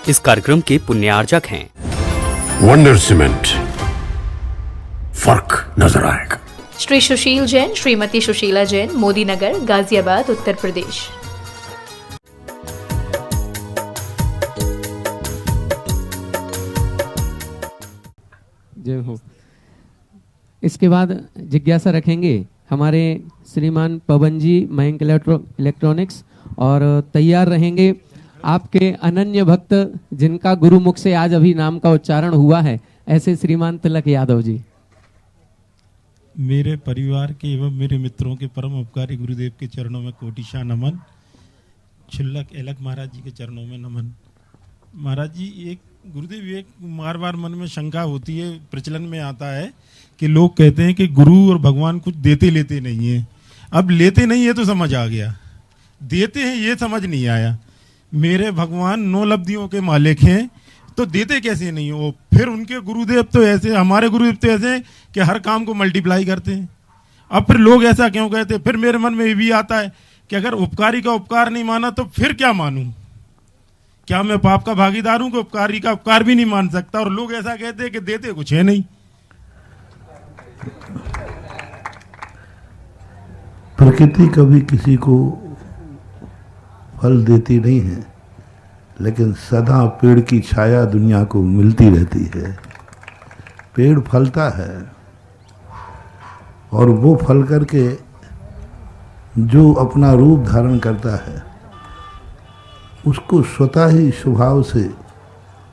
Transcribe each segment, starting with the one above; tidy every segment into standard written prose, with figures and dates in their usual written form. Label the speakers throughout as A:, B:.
A: इस कार्यक्रम के पुण्यार्जक हैं
B: वंडर सीमेंट, फर्क नजर आएगा।
C: श्री सुशील जैन, श्रीमती सुशीला जैन, मोदी नगर, गाजियाबाद, उत्तर प्रदेश।
D: जय हो। इसके बाद जिज्ञासा रखेंगे हमारे श्रीमान पवन जी, मयंक इलेक्ट्रॉनिक्स, और तैयार रहेंगे आपके अनन्य भक्त जिनका गुरुमुख से आज अभी नाम का उच्चारण हुआ है, ऐसे श्रीमान तिलक यादव जी।
E: मेरे परिवार के एवं मेरे मित्रों के परम उपकारी गुरुदेव के चरणों में कोटिशा नमन। छुल्लक एलक महाराज जी के चरणों में नमन। महाराज जी, एक गुरुदेव, एक बार बार मन में शंका होती है, प्रचलन में आता है कि लोग कहते हैं कि गुरु और भगवान कुछ देते लेते नहीं है। अब लेते नहीं है तो समझ आ गया, देते हैं ये समझ नहीं आया। मेरे भगवान 9 लब्धियों के मालिक हैं तो देते कैसे नहीं हो? फिर उनके गुरुदेव तो ऐसे, हमारे गुरुदेव तो ऐसे कि हर काम को मल्टीप्लाई करते हैं। अब फिर लोग ऐसा क्यों कहते? फिर मेरे मन में ये भी आता है कि अगर उपकारी का उपकार नहीं माना तो फिर क्या मानूं? क्या मैं पाप का भागीदार हूं कि उपकारी का उपकार भी नहीं मान सकता? और लोग ऐसा कहते हैं कि देते कुछ है नहीं।
F: प्रकृति कभी किसी को फल देती नहीं है, लेकिन सदा पेड़ की छाया दुनिया को मिलती रहती है। पेड़ फलता है और वो फल करके जो अपना रूप धारण करता है उसको स्वतः ही स्वभाव से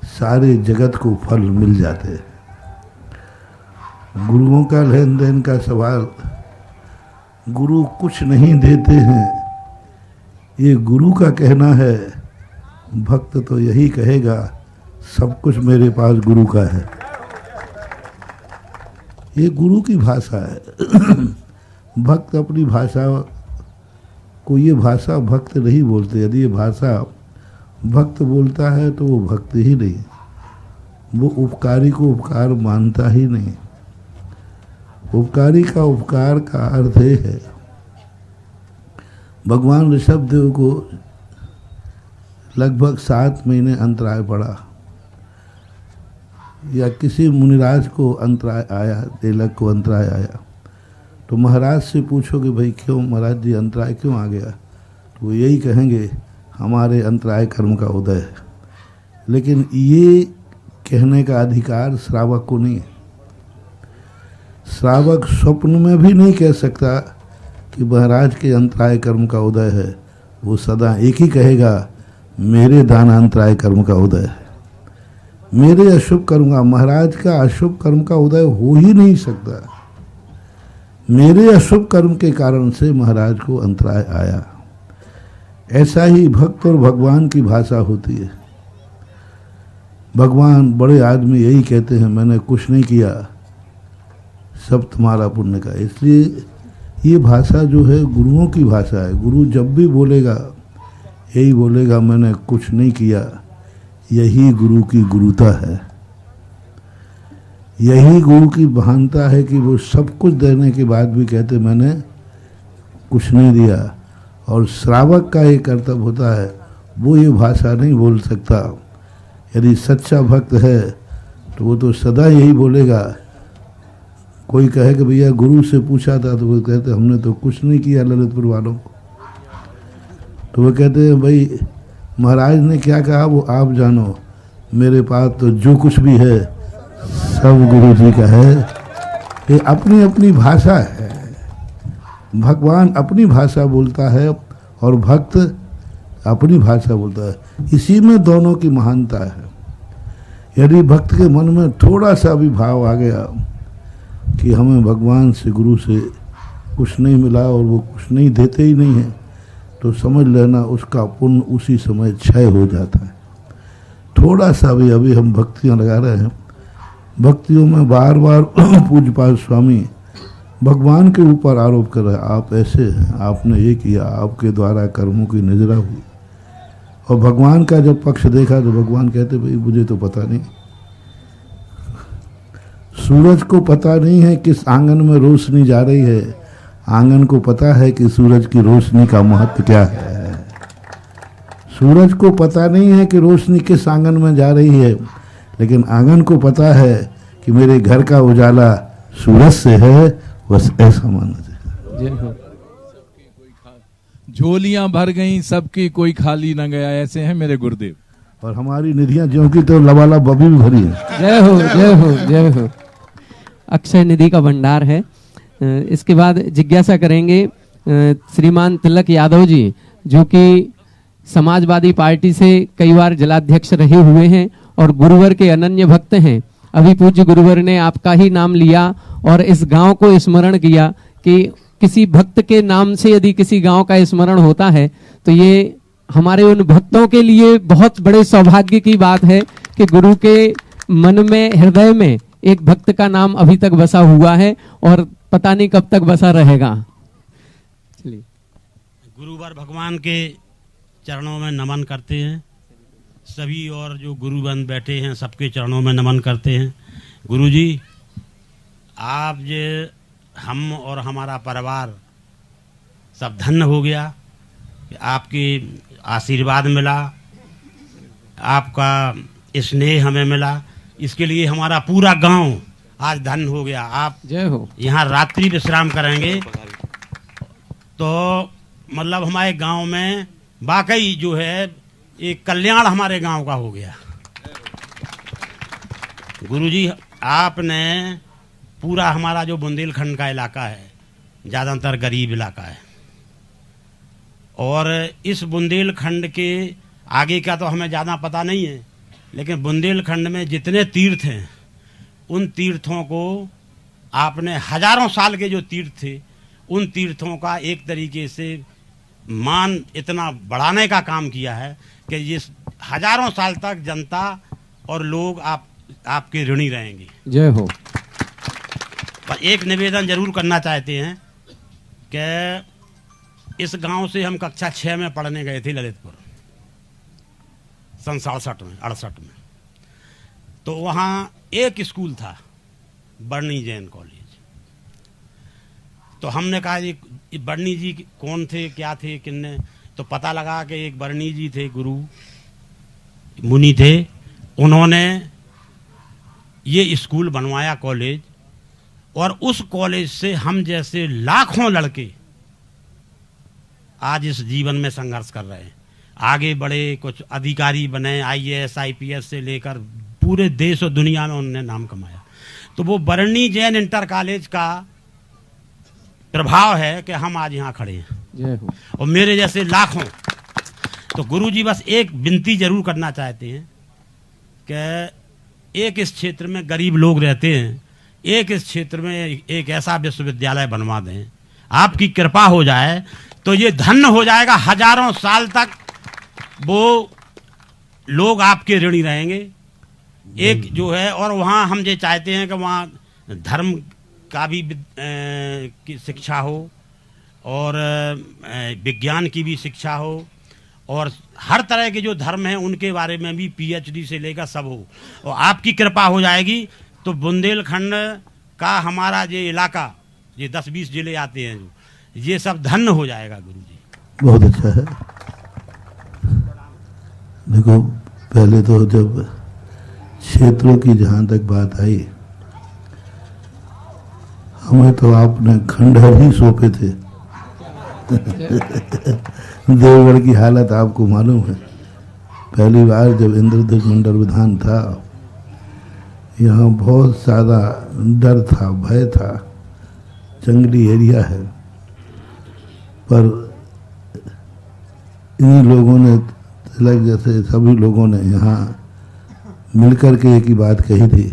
F: सारे जगत को फल मिल जाते हैं। गुरुओं का लेन देन का सवाल, गुरु कुछ नहीं देते हैं, ये गुरु का कहना है। भक्त तो यही कहेगा सब कुछ मेरे पास गुरु का है। ये गुरु की भाषा है। भक्त अपनी भाषा को, ये भाषा भक्त नहीं बोलते। यदि ये भाषा भक्त बोलता है तो वो भक्त ही नहीं, वो उपकारी को उपकार मानता ही नहीं। उपकारी का उपकार का अर्थ ये है, भगवान ऋषभ देव को लगभग 7 महीने अंतराय पड़ा, या किसी मुनिराज को अंतराय आया, तिलक को अंतराय आया, तो महाराज से पूछो कि भाई क्यों महाराज जी अंतराय क्यों आ गया, तो वो यही कहेंगे हमारे अंतराय कर्म का उदय है। लेकिन ये कहने का अधिकार श्रावक को नहीं है। श्रावक स्वप्न में भी नहीं कह सकता कि महाराज के अंतराय कर्म का उदय है। वो सदा एक ही कहेगा, मेरे दानांतराय कर्म का उदय है, मेरे अशुभ कर्म का। महाराज का अशुभ कर्म का उदय हो ही नहीं सकता। मेरे अशुभ कर्म के कारण से महाराज को अंतराय आया। ऐसा ही भक्त और भगवान की भाषा होती है। भगवान, बड़े आदमी यही कहते हैं, मैंने कुछ नहीं किया, सब तुम्हारा पुण्य का। इसलिए ये भाषा जो है गुरुओं की भाषा है। गुरु जब भी बोलेगा यही बोलेगा, मैंने कुछ नहीं किया। यही गुरु की गुरुता है। यही गुरु की महानता है कि वो सब कुछ देने के बाद भी कहते मैंने कुछ नहीं दिया। और श्रावक का ये कर्तव्य होता है, वो ये भाषा नहीं बोल सकता। यदि सच्चा भक्त है तो वो तो सदा यही बोलेगा। कोई कहे कि भैया गुरु से पूछा था, तो वो कहते हमने तो कुछ नहीं किया ललितपुर वालों को। तो वो कहते हैं भाई महाराज ने क्या कहा वो आप जानो, मेरे पास तो जो कुछ भी है सब गुरु जी का है। ये अपनी अपनी भाषा है। भगवान अपनी भाषा बोलता है और भक्त अपनी भाषा बोलता है। इसी में दोनों की महानता है। यदि भक्त के मन में थोड़ा सा भी भाव आ गया कि हमें भगवान से, गुरु से कुछ नहीं मिला और वो कुछ नहीं देते ही नहीं है, तो समझ लेना उसका पुण्य उसी समय क्षय हो जाता है। थोड़ा सा भी, अभी हम भक्तियाँ लगा रहे हैं, भक्तियों में बार बार पूज्यपाद स्वामी भगवान के ऊपर आरोप कर रहे हैं, आप ऐसे हैं, आपने ये किया, आपके द्वारा कर्मों की नजरा हुई। और भगवान का जब पक्ष देखा तो भगवान कहते भाई मुझे तो पता नहीं। सूरज को पता नहीं है किस आंगन में रोशनी जा रही है, आंगन को पता है कि सूरज की रोशनी का महत्व क्या है। सूरज को पता नहीं है कि रोशनी किस आंगन में जा रही है, लेकिन आंगन को पता है कि मेरे घर का उजाला सूरज से है। बस ऐसा मानना चाहिए।
D: जय हो।
G: झोलियां भर गईं सबकी, कोई खाली न गया, ऐसे हैं मेरे गुरुदेव।
F: और हमारी निधियां ज्यों की तो लबालब अभी भी भरी है।
D: जय हो, जय हो, जय हो। अक्षय निधि का भंडार है। इसके बाद जिज्ञासा करेंगे श्रीमान तिलक यादव जी, जो कि समाजवादी पार्टी से कई बार जिलाध्यक्ष रहे हुए हैं और गुरुवर के अनन्य भक्त हैं। अभी पूज्य गुरुवर ने आपका ही नाम लिया और इस गांव को स्मरण किया कि किसी भक्त के नाम से यदि किसी गांव का स्मरण होता है तो ये हमारे उन भक्तों के लिए बहुत बड़े सौभाग्य की बात है कि गुरु के मन में, हृदय में एक भक्त का नाम अभी तक बसा हुआ है और पता नहीं कब तक बसा रहेगा। चलिए,
H: गुरुवर भगवान के चरणों में नमन करते हैं सभी, और जो गुरुबंद बैठे हैं सबके चरणों में नमन करते हैं। गुरुजी, आप जे हम और हमारा परिवार सब धन्य हो गया, आपके आशीर्वाद मिला, आपका स्नेह हमें मिला, इसके लिए हमारा पूरा गांव आज धन्य हो गया। आप
D: जय हो।
H: यहाँ रात्रि विश्राम करेंगे तो मतलब हमारे गांव में वाकई जो है एक कल्याण हमारे गांव का हो गया। गुरुजी, आपने पूरा हमारा जो बुंदेलखंड का इलाका है ज़्यादातर गरीब इलाका है, और इस बुंदेलखंड के आगे का तो हमें ज़्यादा पता नहीं है, लेकिन बुंदेलखंड में जितने तीर्थ हैं उन तीर्थों को आपने हजारों साल के जो तीर्थ थे उन तीर्थों का एक तरीके से मान इतना बढ़ाने का काम किया है कि ये हजारों साल तक जनता और लोग आपके ऋणी रहेंगे।
D: जय हो।
H: पर एक निवेदन जरूर करना चाहते हैं कि इस गांव से हम कक्षा 6 में पढ़ने गए थे ललितपुर सन 68 में, तो वहाँ एक स्कूल था बर्नी जैन कॉलेज। तो हमने कहा ये बर्नी जी कौन थे, क्या थे, किन्ने, तो पता लगा कि एक बर्नी जी थे, गुरु मुनि थे, उन्होंने ये स्कूल बनवाया कॉलेज, और उस कॉलेज से हम जैसे लाखों लड़के आज इस जीवन में संघर्ष कर रहे हैं, आगे बढ़े, कुछ अधिकारी बने, IAS IPS से लेकर पूरे देश और दुनिया में उन्होंने नाम कमाया। तो वो बरनी जैन इंटर कॉलेज का प्रभाव है कि हम आज यहाँ खड़े हैं।
D: जय हो।
H: और मेरे जैसे लाखों। तो गुरुजी बस एक विनती जरूर करना चाहते हैं कि एक इस क्षेत्र में गरीब लोग रहते हैं, एक इस क्षेत्र में एक ऐसा विश्वविद्यालय बनवा दें, आपकी कृपा हो जाए तो ये धन्य हो जाएगा। हजारों साल तक वो लोग आपके ऋणी रहेंगे। एक जो है, और वहाँ हम ये चाहते हैं कि वहाँ धर्म का भी की शिक्षा हो और विज्ञान की भी शिक्षा हो, और हर तरह के जो धर्म हैं उनके बारे में भी PhD से लेकर सब हो, और आपकी कृपा हो जाएगी तो बुंदेलखंड का हमारा ये इलाका, ये 10-20 जिले आते हैं जो, ये सब धन्य हो जाएगा। गुरु जी
F: बहुत अच्छा है। देखो, पहले तो जब क्षेत्रों की जहाँ तक बात आई, हमें तो आपने खंडहर ही सौंपे थे। देवगढ़ की हालत आपको मालूम है। पहली बार जब इंद्रधनुष मंडल विधान था, यहाँ बहुत ज़्यादा डर था, भय था, जंगली एरिया है, पर इन्हीं लोगों ने, तिलक जैसे सभी लोगों ने यहाँ मिलकर के एक ही बात कही थी,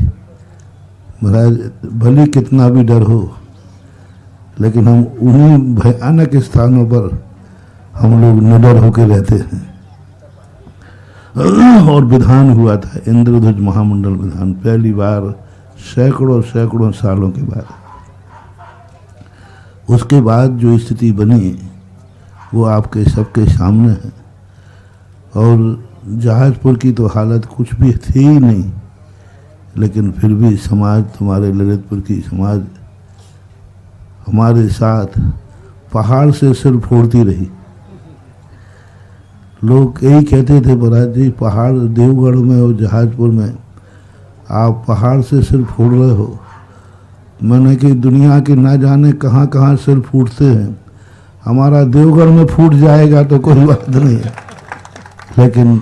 F: महाराज भले कितना भी डर हो, लेकिन हम उन्हीं भयानक स्थानों पर हम लोग निडर होकर रहते हैं। और विधान हुआ था इंद्रध्वज महामंडल विधान, पहली बार सैकड़ों सालों के बाद। उसके बाद जो स्थिति बनी वो आपके सबके सामने है। और जहाजपुर की तो हालत कुछ भी थी ही नहीं, लेकिन फिर भी समाज, तुम्हारे ललितपुर की समाज हमारे साथ पहाड़ से सिर फोड़ती रही। लोग यही कहते थे महाराज जी, पहाड़ देवगढ़ में और जहाजपुर में आप पहाड़ से सिर फोड़ रहे हो। मैंने कि दुनिया के ना जाने कहाँ कहाँ सिर फूटते हैं, हमारा देवगढ़ में फूट जाएगा तो कोई बात नहीं है। लेकिन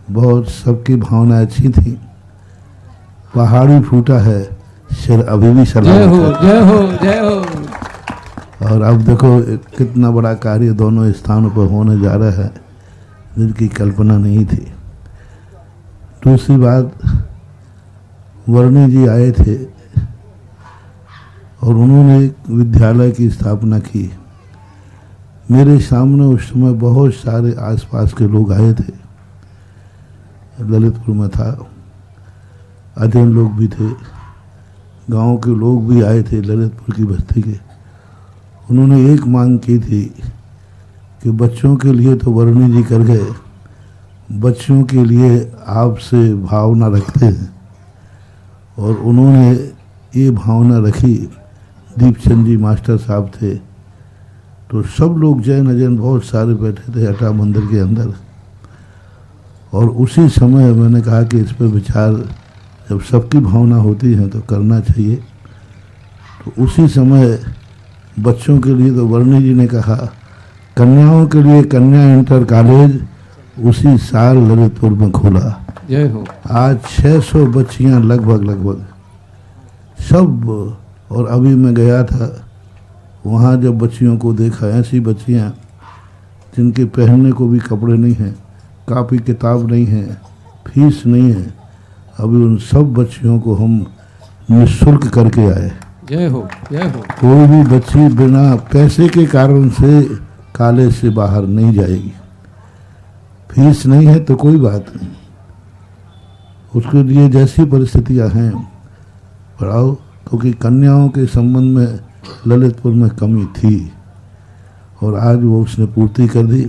F: बहुत सबकी भावना अच्छी थी। पहाड़ी फूटा है, सिर अभी भी सलामत
D: जय हो
F: है।
D: जय हो जय हो।
F: और अब देखो कितना बड़ा कार्य दोनों स्थानों पर होने जा रहा है, जिनकी कल्पना नहीं थी। दूसरी बात, वर्णी जी आए थे और उन्होंने एक विद्यालय की स्थापना की। मेरे सामने उस समय बहुत सारे आसपास के लोग आए थे। ललितपुर में था, अध्ययन लोग भी थे, गांव के लोग भी आए थे ललितपुर की बस्ती के। उन्होंने एक मांग की थी कि बच्चों के लिए तो वर्णी जी कर गए, बच्चों के लिए आपसे भावना रखते हैं। और उन्होंने ये भावना रखी। दीपचंद जी मास्टर साहब थे, तो सब लोग जैन अजैन बहुत सारे बैठे थे हटा मंदिर के अंदर। और उसी समय मैंने कहा कि इस पर विचार, जब सबकी भावना होती है तो करना चाहिए। तो उसी समय बच्चों के लिए तो वर्णी जी ने कहा, कन्याओं के लिए कन्या इंटर कॉलेज उसी साल ललितपुर में खोला।
D: जय हो।
F: आज 600 बच्चियां लगभग सब। और अभी मैं गया था वहाँ, जब बच्चियों को देखा, ऐसी बच्चियां जिनके पहनने को भी कपड़े नहीं हैं, कापी किताब नहीं है, फीस नहीं है, अभी उन सब बच्चियों को हम निःशुल्क करके आए।
D: जय हो जय हो।
F: कोई भी बच्ची बिना पैसे के कारण से कॉलेज से बाहर नहीं जाएगी। फीस नहीं है तो कोई बात नहीं, उसके लिए जैसी परिस्थितियां हैं पढ़ाओ। क्योंकि कन्याओं के संबंध में ललितपुर में कमी थी और आज वो उसने पूर्ति कर दी।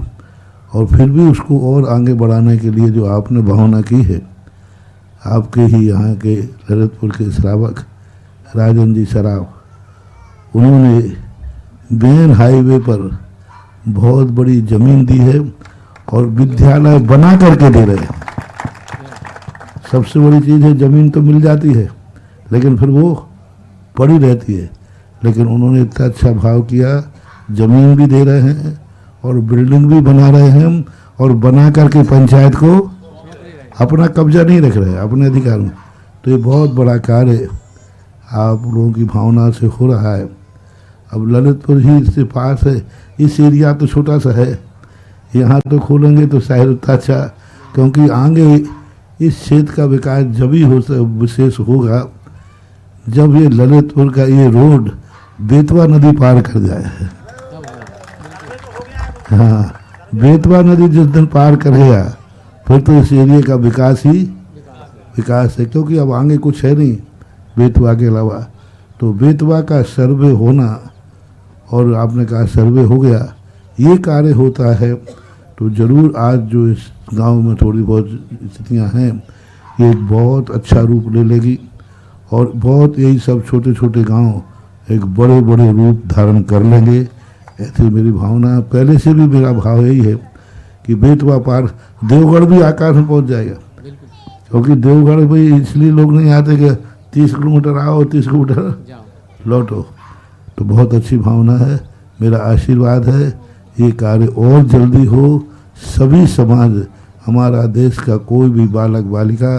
F: और फिर भी उसको और आगे बढ़ाने के लिए जो आपने भावना की है, आपके ही यहाँ के ललितपुर के श्रावक राजन जी सराव, उन्होंने मेन हाईवे पर बहुत बड़ी ज़मीन दी है और विद्यालय बना करके दे रहे हैं। सबसे बड़ी चीज़ है, ज़मीन तो मिल जाती है लेकिन फिर वो पड़ी रहती है। लेकिन उन्होंने इतना अच्छा भाव किया, ज़मीन भी दे रहे हैं और बिल्डिंग भी बना रहे हैं और बना करके पंचायत को अपना कब्जा नहीं रख रहे, अपने अधिकार में। तो ये बहुत बड़ा कार्य आप लोगों की भावना से हो रहा है। अब ललितपुर ही इससे पास है, इस एरिया तो छोटा सा है, यहाँ तो खोलेंगे तो शायद उतना अच्छा, क्योंकि आगे इस क्षेत्र का विकास जब ही विशेष होगा जब ये ललितपुर का ये रोड बेतवा नदी पार कर जाए। हाँ, बेतवा नदी जिस दिन पार कर गया फिर तो इस एरिया का विकास ही विकास है, क्योंकि अब आगे कुछ है नहीं बेतवा के अलावा। तो बेतवा का सर्वे होना, और आपने कहा सर्वे हो गया, ये कार्य होता है तो ज़रूर आज जो इस गांव में थोड़ी बहुत स्थितियां हैं ये बहुत अच्छा रूप ले लेगी और बहुत यही सब छोटे छोटे गांव एक बड़े बड़े रूप धारण कर लेंगे, ऐसी मेरी भावना। पहले से भी मेरा भाव यही है कि बेतवा पार देवगढ़ भी आकाश में पहुंच जाएगा, क्योंकि देवगढ़ भी इसलिए लोग नहीं आते कि 30 किलोमीटर आओ 30 किलोमीटर लौटो। तो बहुत अच्छी भावना है, मेरा आशीर्वाद है ये कार्य और जल्दी हो। सभी समाज, हमारा देश का कोई भी बालक बालिका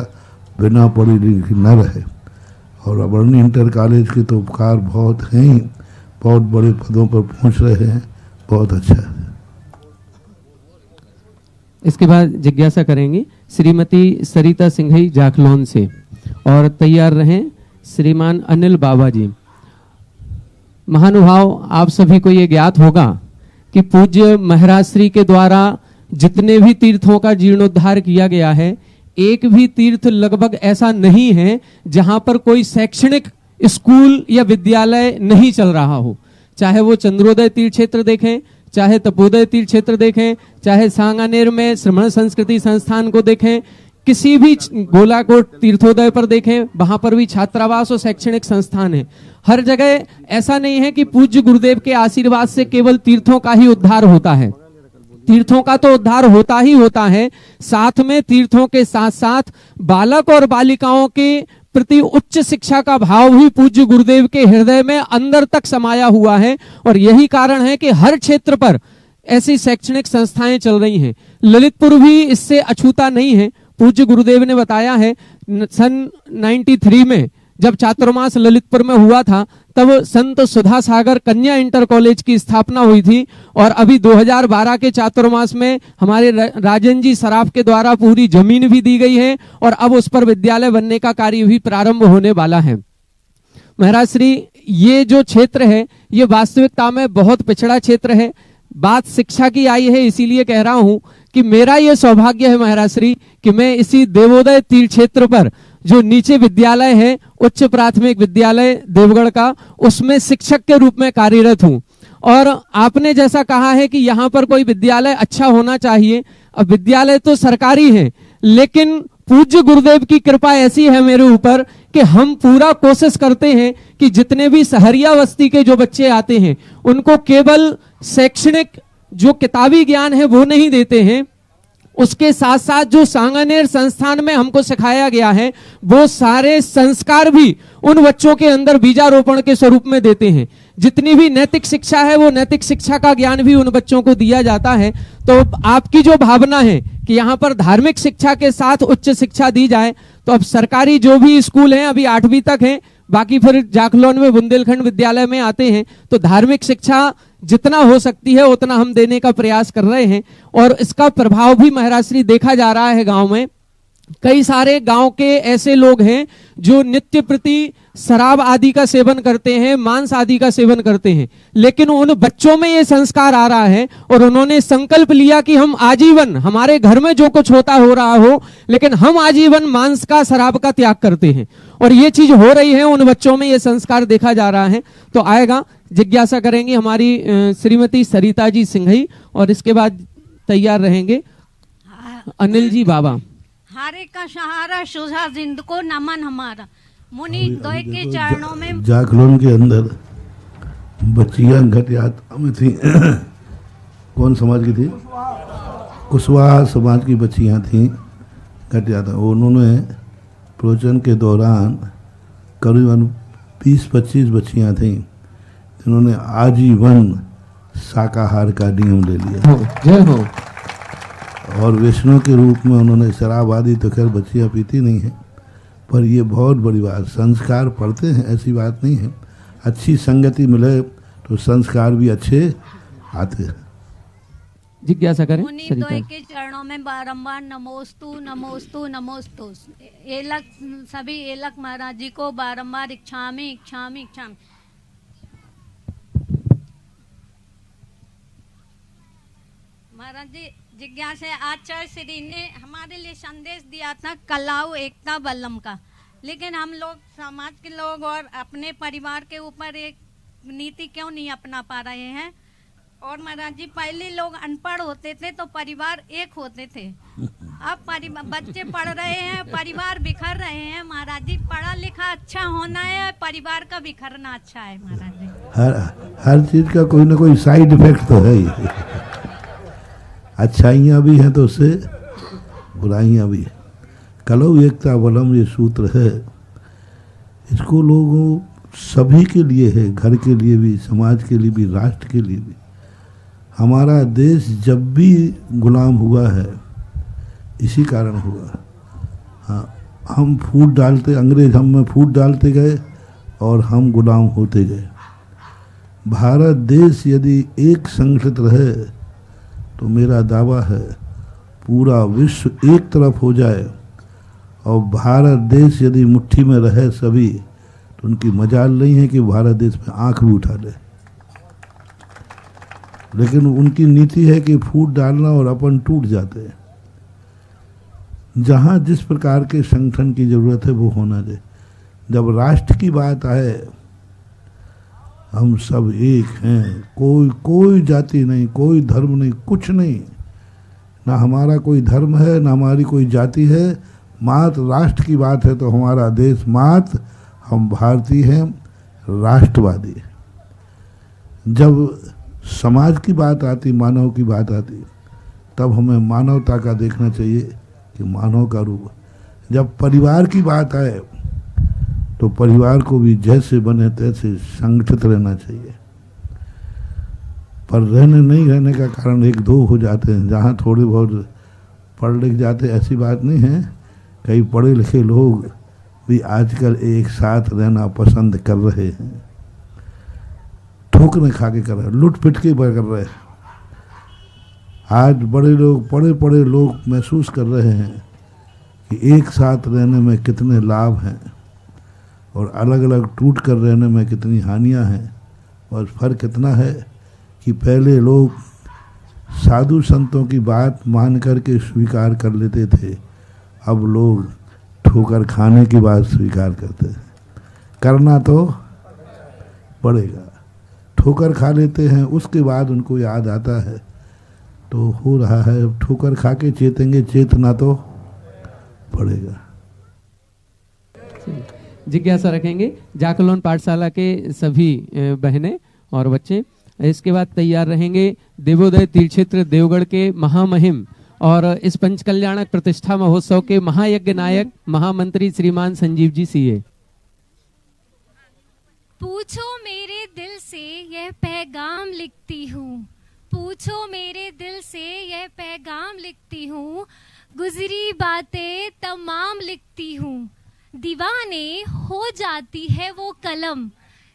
F: बिना पढ़ी लिखी न रहे। और वर्णी इंटर कॉलेज के तो उपकार बहुत हैं ही, बहुत बड़े पदों पर पहुंच रहे हैं, बहुत अच्छा है।
D: इसके बाद जिज्ञासा करेंगे श्रीमती सरिता सिंघई जाखलौन से, और तैयार रहें श्रीमान अनिल बाबा जी। महानुभाव, आप सभी को ये ज्ञात होगा कि पूज्य महाराज श्री के द्वारा जितने भी तीर्थों का जीर्णोद्धार किया गया है, एक भी तीर्थ लगभग ऐसा नहीं है जहां पर कोई शैक्षणिक स्कूल या विद्यालय नहीं चल रहा हो। चाहे वो चंद्रोदय तीर्थ क्षेत्र देखें, चाहे तपोदय तीर्थ क्षेत्र देखें, चाहे सांगानेर में श्रमण संस्कृति संस्थान को देखें, किसी भी गोलाकोट तीर्थोदय पर देखें, वहां पर भी छात्रावास और शैक्षणिक संस्थान है। हर जगह ऐसा नहीं है कि पूज्य गुरुदेव के आशीर्वाद से केवल तीर्थों का ही उद्धार होता है। तीर्थों का तो उद्धार होता ही होता है, साथ में तीर्थों के साथ साथ बालक और बालिकाओं के प्रति उच्च शिक्षा का भाव भी पूज्य गुरुदेव के हृदय में अंदर तक समाया हुआ है। और यही कारण है कि हर क्षेत्र पर ऐसी शैक्षणिक संस्थाएं चल रही हैं। ललितपुर भी इससे अछूता नहीं है। पूज्य गुरुदेव ने बताया है सन 93 में जब चातुर्मास ललितपुर में हुआ था, तब संत सुधा सागर कन्या इंटर कॉलेज की स्थापना हुई थी। और अभी 2012 के चातुर्मास में हमारे राजन जी सराफ के द्वारा पूरी जमीन भी दी गई है और अब उस पर विद्यालय बनने का कार्य भी प्रारंभ होने वाला है। महाराज श्री, ये जो क्षेत्र है ये वास्तविकता में बहुत पिछड़ा क्षेत्र है। बात शिक्षा की आई है, इसीलिए कह रहा हूं कि मेरा यह सौभाग्य है महाराज श्री कि मैं इसी देवोदय तीर्थ क्षेत्र पर जो नीचे विद्यालय है, उच्च प्राथमिक विद्यालय देवगढ़ का, उसमें शिक्षक के रूप में कार्यरत हूं। और आपने जैसा कहा है कि यहाँ पर कोई विद्यालय अच्छा होना चाहिए। अब विद्यालय तो सरकारी है, लेकिन पूज्य गुरुदेव की कृपा ऐसी है मेरे ऊपर कि हम पूरा कोशिश करते हैं कि जितने भी सहरिया बस्ती के जो बच्चे आते हैं उनको केवल शैक्षणिक जो किताबी ज्ञान है वो नहीं देते हैं, उसके साथ साथ जो सांगानेर संस्थान में हमको सिखाया गया है वो सारे संस्कार भी उन बच्चों के अंदर बीजारोपण के स्वरूप में देते हैं। जितनी भी नैतिक शिक्षा है वो नैतिक शिक्षा का ज्ञान भी उन बच्चों को दिया जाता है। तो आपकी जो भावना है कि यहाँ पर धार्मिक शिक्षा के साथ उच्च शिक्षा दी जाए, तो अब सरकारी जो भी स्कूल हैं अभी 8वीं तक हैं, बाकी फिर जाखलौन में बुंदेलखंड विद्यालय में आते हैं, तो धार्मिक शिक्षा जितना हो सकती है उतना हम देने का प्रयास कर रहे हैं। और इसका प्रभाव भी महाराज श्री देखा जा रहा है गांव में। कई सारे गांव के ऐसे लोग हैं जो नित्य प्रति शराब आदि का सेवन करते हैं, मांस आदि का सेवन करते हैं, लेकिन उन बच्चों में ये संस्कार आ रहा है और उन्होंने संकल्प लिया कि हम आजीवन, हमारे घर में जो कुछ होता हो रहा हो, लेकिन हम आजीवन मांस का, शराब का त्याग करते हैं। और ये चीज हो रही है, उन बच्चों में ये संस्कार देखा जा रहा है। तो आएगा, जिज्ञासा करेंगी हमारी श्रीमती सरिता जी सिंघई और इसके बाद तैयार रहेंगे अनिल जी बाबा।
I: हारे का सहारा सुधा जिंद को नमन हमारा, मुनि द्वय के चरणों में।
F: जाखलौन के अंदर बच्चियां घटियात में थी। कौन समाज की थी? कुशवाहा समाज की बच्चियां थी घटियात। उन्होंने प्रवचन के दौरान करीबन 20-25 बच्चियां थीं जिन्होंने आजीवन शाकाहार का नियम ले लिया।
D: जय हो।
F: और वैष्णव के रूप में उन्होंने शराब आदि तो खैर बच्चियाँ पीती नहीं हैं, पर ये बहुत बड़ी बात, संस्कार पढ़ते हैं ऐसी बात नहीं है। अच्छी संगति मिले तो संस्कार भी अच्छे आते हैं।
D: जिज्ञासा करें
I: मुनि द्वय के चरणों में बारंबार नमोस्तु नमोस्तु नमोस्तु। एलक सभी एलक महाराज जी को बारंबार इच्छामि इच्छामि इच्छामि। महाराज जी, जिज्ञासा आचार्य श्री ने हमारे लिए संदेश दिया था कलाऊ एकता बलम का, लेकिन हम लोग समाज के लोग और अपने परिवार के ऊपर एक नीति क्यों नहीं अपना पा रहे हैं। और महाराज जी, पहले लोग अनपढ़ होते थे तो परिवार एक होते थे, अब बच्चे पढ़ रहे हैं, परिवार बिखर रहे हैं। महाराज जी, पढ़ा लिखा अच्छा होना है, परिवार का बिखरना अच्छा है। महाराज जी,
F: हर चीज का कोई ना कोई साइड इफेक्ट तो है ही। अच्छाइयाँ भी हैं तो उससे बुराइयाँ भी हैं। कलौ एकता बलम ये सूत्र है, इसको लोगों सभी के लिए है, घर के लिए भी, समाज के लिए भी, राष्ट्र के लिए भी। हमारा देश जब भी गुलाम हुआ है इसी कारण हुआ। हाँ, हम फूट डालते, अंग्रेज हम में फूट डालते गए और हम गुलाम होते गए। भारत देश यदि एक संगठित रहे तो मेरा दावा है पूरा विश्व एक तरफ हो जाए, और भारत देश यदि मुट्ठी में रहे सभी, तो उनकी मजाल नहीं है कि भारत देश में आंख भी उठा ले। लेकिन उनकी नीति है कि फूट डालना और अपन टूट जाते हैं। जहाँ जिस प्रकार के संगठन की जरूरत है वो होना चाहिए। जब राष्ट्र की बात आए, हम सब एक हैं, कोई जाति नहीं, कोई धर्म नहीं, कुछ नहीं, ना हमारा कोई धर्म है ना हमारी कोई जाति है। मात्र राष्ट्र की बात है तो हमारा देश मात्र, हम भारतीय हैं, राष्ट्रवादी हैं। जब समाज की बात आती, मानव की बात आती, तब हमें मानवता का देखना चाहिए कि मानव का रूप। जब परिवार की बात आए तो परिवार को भी जैसे बने तैसे संगठित रहना चाहिए, पर नहीं रहने का कारण एक दो हो जाते हैं। जहाँ थोड़े बहुत पढ़ लिख जाते, ऐसी बात नहीं है, कई पढ़े लिखे लोग भी आजकल एक साथ रहना पसंद कर रहे हैं, ठोकरें खा के कर रहे हैं, लुट पिट के कर रहे हैं। आज बड़े बड़े लोग महसूस कर रहे हैं कि एक साथ रहने में कितने लाभ हैं और अलग अलग टूट कर रहने में कितनी हानियां हैं। और फर्क इतना है कि पहले लोग साधु संतों की बात मान करके स्वीकार कर लेते थे, अब लोग ठोकर खाने की बात स्वीकार करते हैं। करना तो पड़ेगा, ठोकर खा लेते हैं, उसके बाद उनको याद आता है तो हो रहा है, ठोकर खा के चेतेंगे, चेतना तो पड़ेगा।
D: जिज्ञासा रखेंगे जाकलोन पाठशाला के सभी बहनें और बच्चे। इसके बाद तैयार रहेंगे देवोदय तीर्थ क्षेत्र देवगढ़ के महामहिम और इस पंचकल्याणक प्रतिष्ठा महोत्सव के महायज्ञ नायक महामंत्री श्रीमान संजीव जी सीए।
J: पूछो मेरे दिल से यह पैगाम लिखती हूँ, पूछो मेरे दिल से यह पैगाम लिखती हूँ, गुजरी बातें तमाम लिखती हूँ, दीवाने हो जाती है वो कलम,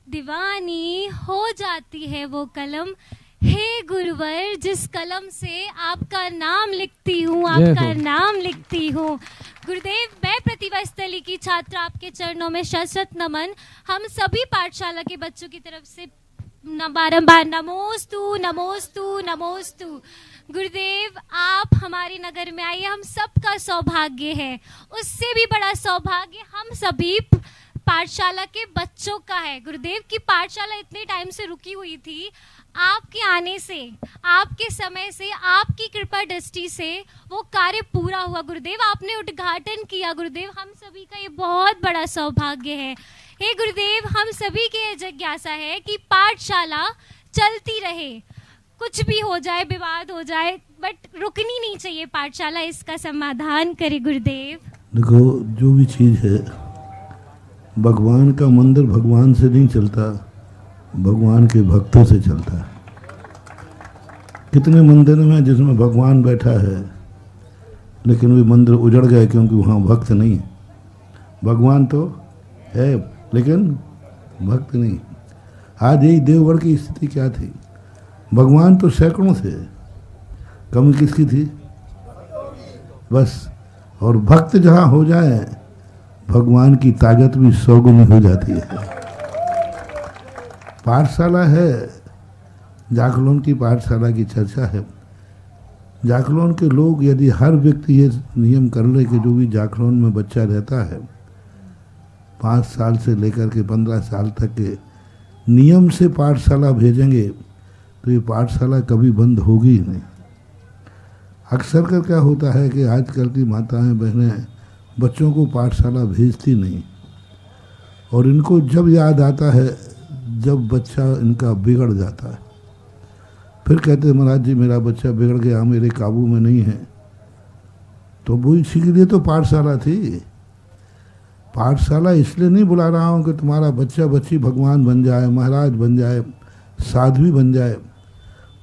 J: दीवानी हो जाती है वो कलम, हे गुरुवर जिस कलम से आपका नाम लिखती हूँ, आपका नाम लिखती हूँ। गुरुदेव, मैं प्रतिभा स्थली की छात्रा आपके चरणों में शत नमन। हम सभी पाठशाला के बच्चों की तरफ से बारंबार नमोस्तु नमोस्तु नमोस्तु। गुरुदेव, आप हमारे नगर में आइए, हम सबका सौभाग्य है, उससे भी बड़ा सौभाग्य हम सभी पाठशाला के बच्चों का है। गुरुदेव की पाठशाला इतने टाइम से रुकी हुई थी, आपके आने से, आपके समय से, आपकी कृपा दृष्टि से वो कार्य पूरा हुआ। गुरुदेव, आपने उद्घाटन किया। गुरुदेव, हम सभी का ये बहुत बड़ा सौभाग्य है। हे गुरुदेव, हम सभी की जिज्ञासा है कि पाठशाला चलती रहे, कुछ भी हो जाए, विवाद हो जाए, बट रुकनी नहीं चाहिए पाठशाला, इसका समाधान करे गुरुदेव।
F: देखो, जो भी चीज़ है, भगवान का मंदिर भगवान से नहीं चलता, भगवान के भक्तों से चलता है। कितने मंदिर में जिसमें भगवान बैठा है लेकिन वे मंदिर उजड़ गए क्योंकि वहाँ भक्त नहीं है। भगवान तो है लेकिन भक्त नहीं। आज यही देवगढ़ की स्थिति क्या थी, भगवान तो सैकड़ों थे, कमी किसकी थी बस। और भक्त जहाँ हो जाए भगवान की ताकत भी 100 गुनी हो जाती है। पाठशाला है, जाकलोन की पाठशाला की चर्चा है। जाकलोन के लोग यदि हर व्यक्ति ये नियम कर ले कि जो भी जाकलोन में बच्चा रहता है 5 साल से लेकर के 15 साल तक के नियम से पाठशाला भेजेंगे तो ये पाठशाला कभी बंद होगी ही नहीं। अक्सर कर क्या होता है कि आजकल की माताएं बहनें बच्चों को पाठशाला भेजती नहीं, और इनको जब याद आता है जब बच्चा इनका बिगड़ जाता है, फिर कहते हैं महाराज जी मेरा बच्चा बिगड़ गया, मेरे काबू में नहीं है। तो वो इसीलिए तो पाठशाला थी। पाठशाला इसलिए नहीं बुला रहा हूँ कि तुम्हारा बच्चा बच्ची भगवान बन जाए, महाराज बन जाए, साध्वी बन जाए।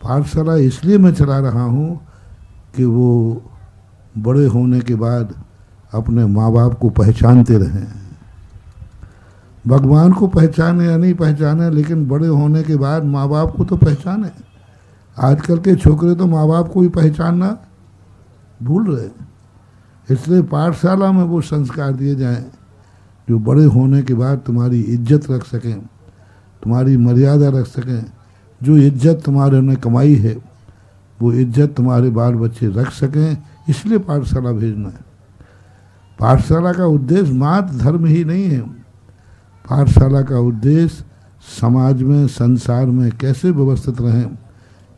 F: पाठशाला इसलिए मैं चला रहा हूँ कि वो बड़े होने के बाद अपने माँ बाप को पहचानते रहें। भगवान को पहचाने या नहीं पहचाने, लेकिन बड़े होने के बाद माँ बाप को तो पहचाने। आजकल के छोकरे तो माँ बाप को भी पहचानना भूल रहे। इसलिए पाठशाला में वो संस्कार दिए जाएं जो बड़े होने के बाद तुम्हारी इज्जत रख सकें, तुम्हारी मर्यादा रख सकें। जो इज्जत तुम्हारे ने कमाई है वो इज्जत तुम्हारे बाल बच्चे रख सकें, इसलिए पाठशाला भेजना है। पाठशाला का उद्देश्य मात्र धर्म ही नहीं है। पाठशाला का उद्देश्य समाज में, संसार में कैसे व्यवस्थित रहें,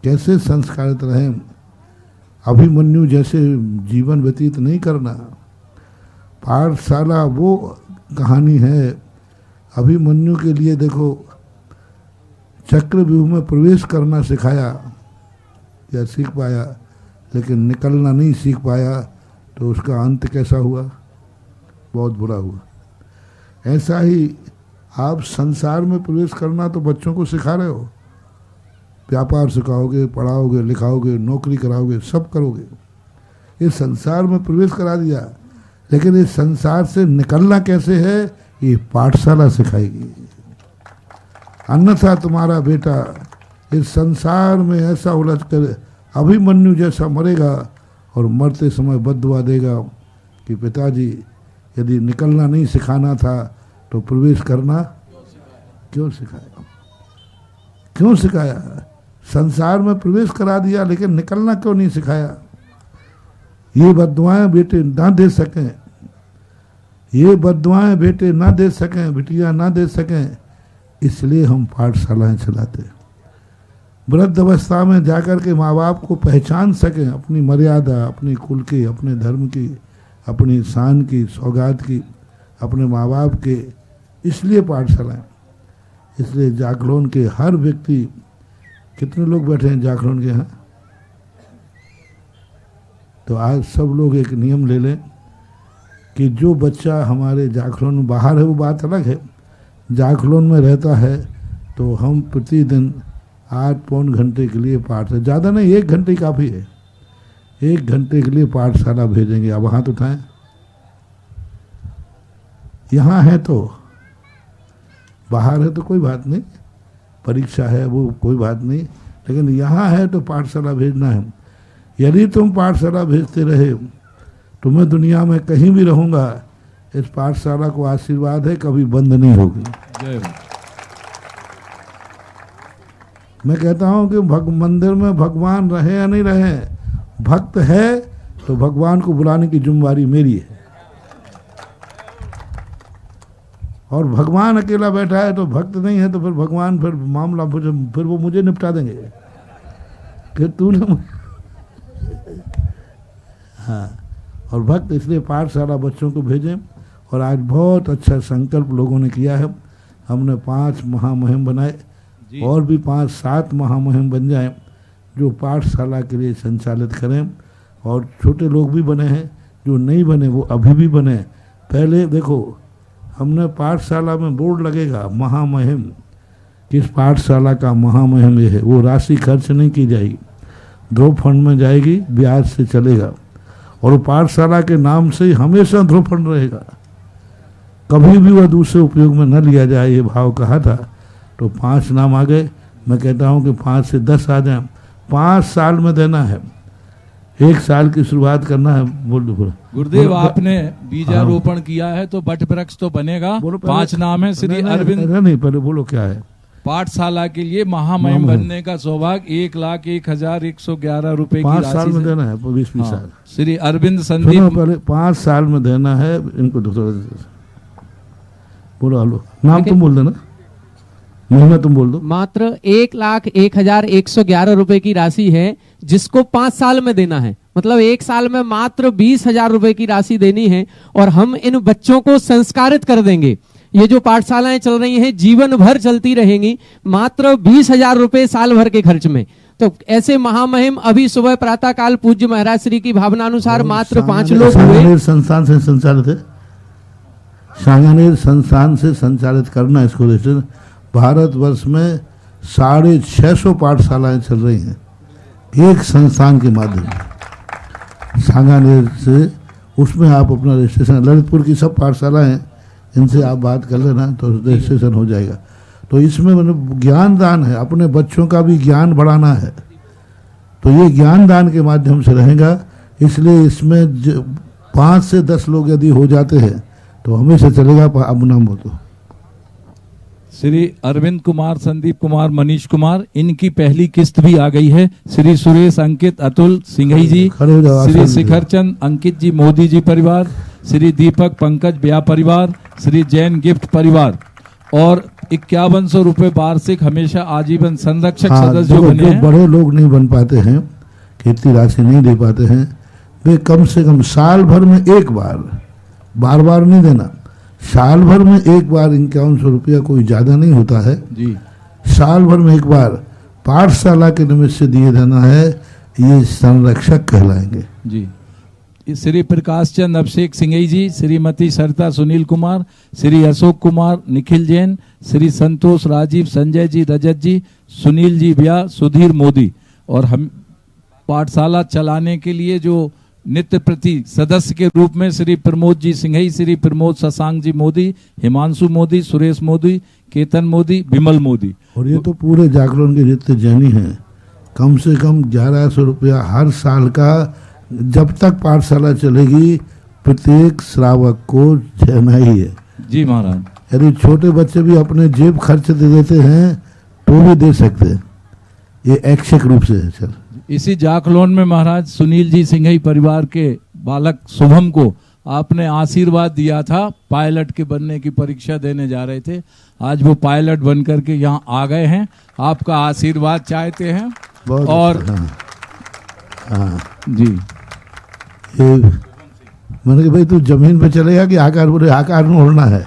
F: कैसे संस्कारित रहें, अभिमन्यु जैसे जीवन व्यतीत नहीं करना। पाठशाला वो कहानी है। अभिमन्यु के लिए देखो चक्रव्यूह में प्रवेश करना सिखाया या सीख पाया, लेकिन निकलना नहीं सीख पाया तो उसका अंत कैसा हुआ? बहुत बुरा हुआ। ऐसा ही आप संसार में प्रवेश करना तो बच्चों को सिखा रहे हो, व्यापार सिखाओगे, पढ़ाओगे, लिखाओगे, नौकरी कराओगे, सब करोगे। ये संसार में प्रवेश करा दिया, लेकिन इस संसार से निकलना कैसे है ये पाठशाला सिखाएगी। अन्यथा तुम्हारा बेटा इस संसार में ऐसा उलझ कर अभिमन्यु जैसा मरेगा और मरते समय बद्दुआ देगा कि पिताजी यदि निकलना नहीं सिखाना था तो प्रवेश करना क्यों सिखाया? क्यों सिखाया? संसार में प्रवेश करा दिया लेकिन निकलना क्यों नहीं सिखाया? ये बद्दुआएं बेटे ना दे सकें, ये बद्दुआएं बेटे ना दे सकें, बिटियां ना दे सकें, इसलिए हम पाठशालाएं चलाते। वृद्ध अवस्था में जाकर के माँ बाप को पहचान सकें, अपनी मर्यादा, अपनी कुल की, अपने धर्म की, अपनी शान की, सौगात की, अपने माँ बाप के, इसलिए पाठशालाएं। इसलिए जाखलोन के हर व्यक्ति, कितने लोग बैठे हैं जाखलोन के यहाँ? तो आज सब लोग एक नियम ले लें कि जो बच्चा हमारे जाखलोन में बाहर है वो बात अलग है, जाखलोन में रहता है तो हम प्रतिदिन 8 पौन घंटे के लिए पाठशाला, ज़्यादा नहीं 1 घंटे ही काफ़ी है, 1 घंटे के लिए पाठशाला भेजेंगे। अब हाथ उठाएं। यहाँ है तो, बाहर है तो कोई बात नहीं, परीक्षा है वो कोई बात नहीं, लेकिन यहाँ है तो पाठशाला भेजना है। यदि तुम पाठशाला भेजते रहे तो मैं दुनिया में कहीं भी रहूँगा, इस पाठशाला को आशीर्वाद है कभी बंद नहीं होगी। मैं कहता हूँ कि मंदिर में भगवान रहे या नहीं रहे, भक्त है तो भगवान को बुलाने की जिम्मेदारी मेरी है, और भगवान अकेला बैठा है तो भक्त नहीं है तो फिर भगवान फिर मामला फिर वो मुझे निपटा देंगे कि तूने हाँ। और भक्त इसलिए पाठशाला बच्चों को भेजें। और आज बहुत अच्छा संकल्प लोगों ने किया है, हमने 5 महामहिम बनाए और भी 5-7 महामहिम बन जाएं जो पाठशाला के लिए संचालित करें। और छोटे लोग भी बने हैं, जो नहीं बने वो अभी भी बने। पहले देखो, हमने पाठशाला में बोर्ड लगेगा महामहिम, किस पाठशाला का महामहिम ये है, वो राशि खर्च नहीं की जाएगी, ध्रुव फंड में जाएगी, ब्याज से चलेगा, और पाठशाला के नाम से हमेशा ध्रुव फंड रहेगा, कभी भी वह दूसरे उपयोग में न लिया जाए, ये भाव कहा था। तो 5 नाम आ गए। मैं कहता हूँ कि 5 से 10 आ जाए, 5 साल में देना है, 1 साल की शुरुआत करना है। बोल दो
G: गुरुदेव, आपने बीजारोपण किया है तो बट वृक्ष तो बनेगा। 5 नाम है श्री अरविंद।
F: नहीं, पहले बोलो क्या है।
G: पाठशाला के लिए महामहिम बनने का सौभाग्य 1,01,111 रुपए की
F: 5
G: राशि
F: साल में देना है, 20 साल।
G: श्री अरविंद संदीप,
F: पहले 5 साल में देना है इनको। बोलो हेलो, नाम तुम बोल देना, महीना तुम बोल दो।
D: मात्र 1,01,111 रुपए की राशि है जिसको 5 साल में देना है, मतलब 1 साल में मात्र 20,000 रुपए की राशि देनी है। और हम इन बच्चों को संस्कारित कर देंगे। ये जो पाठशालाएं चल रही हैं जीवन भर चलती रहेंगी, मात्र 20,000 रुपए साल भर के खर्च में। तो ऐसे महामहिम अभी सुबह प्रातः काल पूज्य महाराज श्री की भावना अनुसार मात्र 5 लोग हुए।
F: संस्थान से संचालित है, सांगानेर संस्थान से संचालित करना इसको। भारतवर्ष में 650 पाठशालाएं चल रही हैं एक संस्थान के माध्यम से, सांगानेर से। उसमें आप अपना रजिस्ट्रेशन, ललितपुर की सब पाठशालाएं हैं, इनसे आप बात कर लेना तो रजिस्ट्रेशन हो जाएगा। तो इसमें मतलब ज्ञान दान है, अपने बच्चों का भी ज्ञान बढ़ाना है, तो ये ज्ञान दान के माध्यम से रहेगा। इसलिए इसमें 5 से 10 लोग यदि हो जाते हैं तो हमेशा चलेगा। अब नाम बोलो।
G: श्री अरविंद कुमार, संदीप कुमार, मनीष कुमार, इनकी पहली किस्त भी आ गई है। श्री सुरेश, अंकित, अतुल सिंघई जी, श्री शिखर चंद, अंकित जी, मोदी जी परिवार, श्री दीपक, पंकज, ब्याह परिवार, श्री जैन गिफ्ट परिवार, और 5100 रुपए वार्षिक हमेशा आजीवन संरक्षक सदस्य जो बने हैं।
F: बड़े लोग नहीं बन पाते हैं, खेती राशि नहीं दे पाते हैं, वे कम से कम साल भर में एक बार, बार बार नहीं देना, साल भर में एक बार 5100 रुपया कोई ज़्यादा नहीं होता है जी। साल भर में एक बार पाठशाला के निमित्त से दिए देना है। ये संरक्षक कहलाएंगे।
G: जी। श्री प्रकाश चंद अभिषेक सिंघई जी, श्रीमती सरिता सुनील कुमार, श्री अशोक कुमार निखिल जैन, श्री संतोष राजीव संजय जी रजत जी, सुनील जी ब्याह, सुधीर मोदी। और हम पाठशाला चलाने के लिए जो नित्य प्रति सदस्य के रूप में श्री प्रमोद जी सिंघई, श्री प्रमोद शशांक जी मोदी, हिमांशु मोदी, सुरेश मोदी, केतन मोदी, विमल मोदी।
F: और ये तो पूरे जागरण के जितने जैनी हैं, कम से कम 1100 रुपया हर साल का, जब तक पाठशाला चलेगी प्रत्येक श्रावक को देना ही है।
G: जी महाराज।
F: यदि छोटे बच्चे भी अपने जेब खर्च दे देते हैं तो भी दे सकते हैं, ये ऐच्छिक रूप से है। चल
G: इसी जाकलोन में महाराज सुनील जी सिंघई परिवार के बालक शुभम को आपने आशीर्वाद दिया था, पायलट के बनने की परीक्षा देने जा रहे थे, आज वो पायलट बन करके यहाँ आ गए हैं, आपका आशीर्वाद चाहते हैं। और
F: हाँ
G: जी,
F: ये मैंने कहा भाई तू जमीन पे चलेगा कि आकार, बोले आकार में उड़ना है।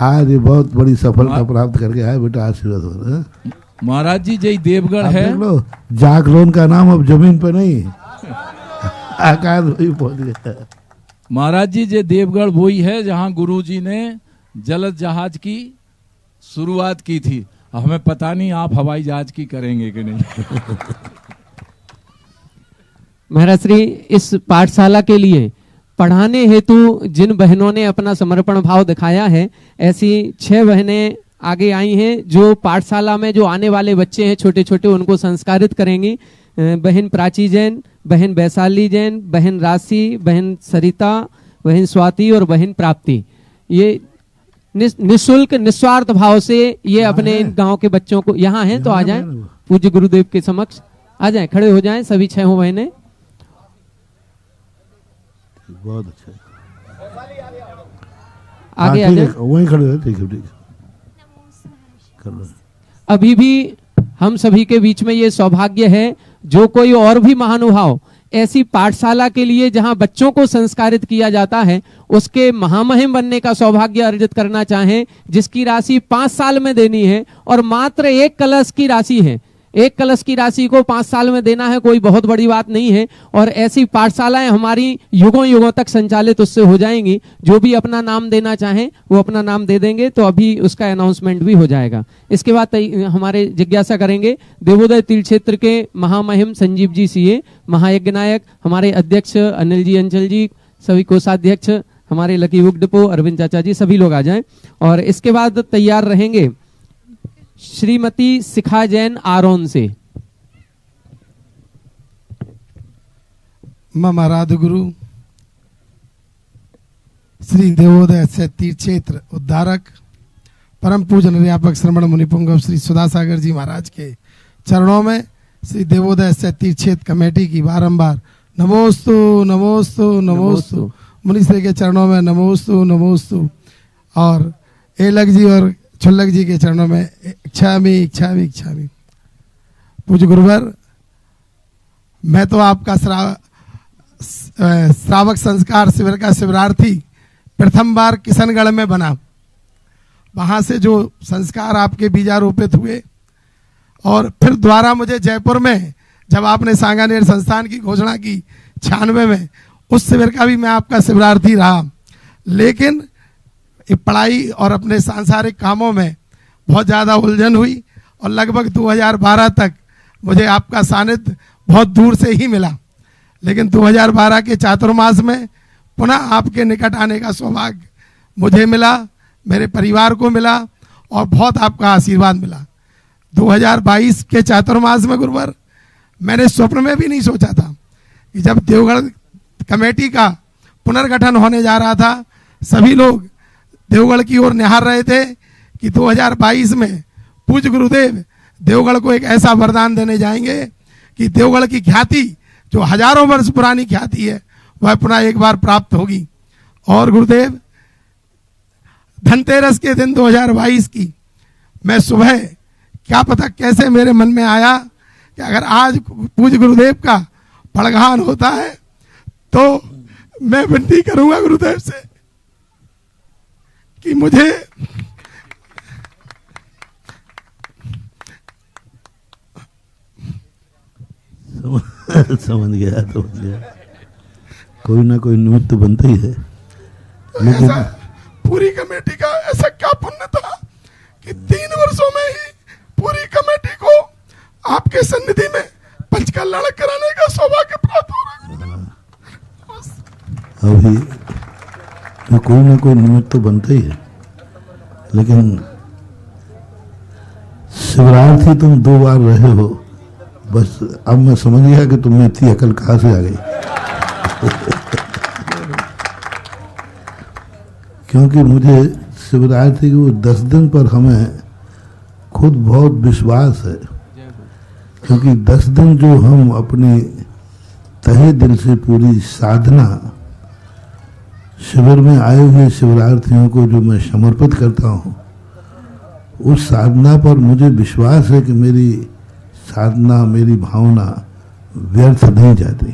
F: आज ये बहुत बड़ी सफलता प्राप्त करके आए बेटा, आशीर्वाद हो रहा है।
G: महाराज जी जय देवगढ़ है,
F: देख लो जागरण का नाम अब जमीन पे नहीं आकाश वही पहुंच गया।
G: महाराज जी जय देवगढ़ वही है जहां गुरुजी ने जलद जहाज की शुरुआत की थी। हमें पता नहीं आप हवाई जहाज की करेंगे कि नहीं।
D: महाराज श्री इस पाठशाला के लिए पढ़ाने हेतु जिन बहनों ने अपना समर्पण भाव दिखाया है, ऐसी 6 बहनें आगे आई हैं जो पाठशाला में जो आने वाले बच्चे हैं छोटे छोटे, उनको संस्कारित करेंगी। बहन प्राची जैन, बहन वैशाली जैन, बहन राशि, बहन सरिता, बहन स्वाति और बहन प्राप्ति। ये निःशुल्क निस्वार्थ भाव से ये अपने इन गांव के बच्चों को, यहाँ हैं तो आ जाएं, पूज्य गुरुदेव के समक्ष आ जाएं, खड़े हो जाएं सभी 6 बहनें।
F: बहुत अच्छा,
D: आगे आ जाएं,
F: वहीं खड़े रहे। ठीक है।
D: अभी भी हम सभी के बीच में ये सौभाग्य है, जो कोई और भी महानुभाव ऐसी पाठशाला के लिए जहां बच्चों को संस्कारित किया जाता है, उसके महामहिम बनने का सौभाग्य अर्जित करना चाहें, जिसकी राशि 5 साल में देनी है और मात्र 1 कलश की राशि है, 1 कलश की राशि को 5 साल में देना है, कोई बहुत बड़ी बात नहीं है। और ऐसी पाठशालाएं हमारी युगों युगों तक संचालित उससे हो जाएंगी। जो भी अपना नाम देना चाहें वो अपना नाम दे देंगे, तो अभी उसका अनाउंसमेंट भी हो जाएगा। इसके बाद हमारे जिज्ञासा करेंगे डिवोदय तीर्थ क्षेत्र के महामहिम संजीव जी सीए, महायज्ञ नायक हमारे अध्यक्ष अनिल जी अंचल जी, सभी कोषाध्यक्ष हमारे लकी बुक डिपो अरविंद चाचा जी, सभी लोग आ जाएं। और इसके बाद तैयार रहेंगे श्रीमती शिखा जैन आरोन से।
K: मम आराध्य गुरु श्री देवोदय से तीर्थ क्षेत्र उद्धारक परम पूजन अध्यापक श्रमण मुनिपुंगव श्री सुधासागर जी महाराज के चरणों में श्री देवोदय से तीर्थ क्षेत्र कमेटी की बारंबार नमोस्तु नमोस्तु नमोस्तु, मुनिश्री के चरणों में नमोस्तु नमोस्तु, और एलक जी और छुल्लक जी के चरणों में इच्छामी इच्छामी इच्छामी। पूज्य गुरुवर, मैं तो आपका श्रावक संस्कार शिविर का शिविरार्थी प्रथम बार किशनगढ़ में बना। वहां से जो संस्कार आपके बीजारोपित हुए और फिर द्वारा मुझे जयपुर में जब आपने सांगानेर संस्थान की घोषणा की 96 में, उस शिविर का भी मैं आपका शिविरार्थी रहा। लेकिन पढ़ाई और अपने सांसारिक कामों में बहुत ज़्यादा उलझन हुई और लगभग 2012 तक मुझे आपका सानिध्य बहुत दूर से ही मिला। लेकिन 2012 के चातुर्मास में पुनः आपके निकट आने का सौभाग्य मुझे मिला, मेरे परिवार को मिला और बहुत आपका आशीर्वाद मिला। 2022 के चातुर्मास में गुरुवर, मैंने स्वप्न में भी नहीं सोचा था कि जब देवगढ़ कमेटी का पुनर्गठन होने जा रहा था, सभी लोग देवगढ़ की ओर निहार रहे थे कि 2022 में पूज्य गुरुदेव देवगढ़ को एक ऐसा वरदान देने जाएंगे कि देवगढ़ की ख्याति, जो हजारों वर्ष पुरानी ख्याति है, वह पुनः एक बार प्राप्त होगी। और गुरुदेव, धनतेरस के दिन 2022 की मैं सुबह, क्या पता कैसे मेरे मन में आया कि अगर आज पूज्य गुरुदेव का पड़घान होता है तो मैं विनती करूंगा गुरुदेव से कि मुझे
F: समझ गया। कोई ना कोई निमित्त तो बनता ही है।
K: लेकिन पूरी कमेटी का ऐसा क्या पुण्य था कि 3 वर्षों में ही पूरी कमेटी को आपके सन्निधि में पंचकल्याण कराने का सौभाग्य प्राप्त हो रहा है।
F: अभी तो कोई ना कोई निमित्त तो बनता ही है। लेकिन शिवरात्रि तुम 2 बार रहे हो, बस अब मैं समझ गया कि तुम्हें इतनी अकल कहाँ से आ गई। क्योंकि मुझे शिवरात्रि के वो 10 दिन पर हमें खुद बहुत विश्वास है, क्योंकि 10 दिन जो हम अपने तहे दिल से पूरी साधना शिविर में आए हुए शिवरार्थियों को जो मैं समर्पित करता हूँ, उस साधना पर मुझे विश्वास है कि मेरी साधना, मेरी भावना व्यर्थ नहीं जाती।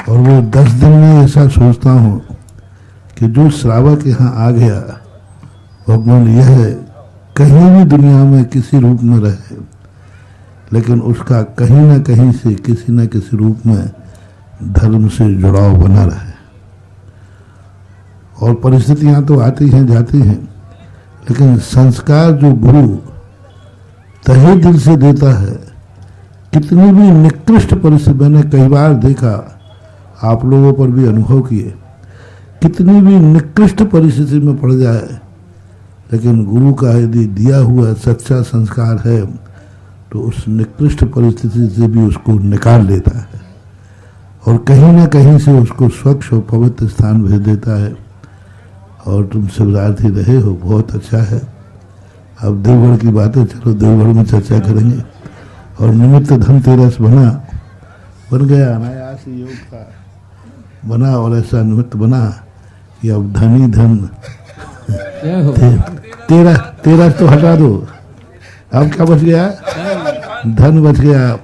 F: और वो 10 दिन में ऐसा सोचता हूँ कि जो श्रावक यहाँ आ गया, भगवान यह कहीं भी दुनिया में किसी रूप में रहे, लेकिन उसका कहीं ना कहीं से किसी न किसी रूप में धर्म से जुड़ाव बना रहे। और परिस्थितियां तो आती हैं जाती हैं, लेकिन संस्कार जो गुरु तहे दिल से देता है, कितनी भी निकृष्ट परिस्थिति, मैंने कई बार देखा, आप लोगों पर भी अनुभव किए, कितनी भी निकृष्ट परिस्थिति में पड़ जाए, लेकिन गुरु का यदि दिया हुआ सच्चा संस्कार है तो उस निकृष्ट परिस्थिति से भी उसको निकाल देता है और कहीं ना कहीं से उसको स्वच्छ और पवित्र स्थान भेज देता है। और तुम शिवरात्रि रहे हो, बहुत अच्छा है। अब देवगढ़ की बातें, चलो देवगढ़ में चर्चा करेंगे। और निमित्त धनतेरस बन गया, अनायास योग का बना, और ऐसा निमित्त बना कि अब धनी धन तेरस तो हटा दो, अब क्या बच गया? धन बच गया।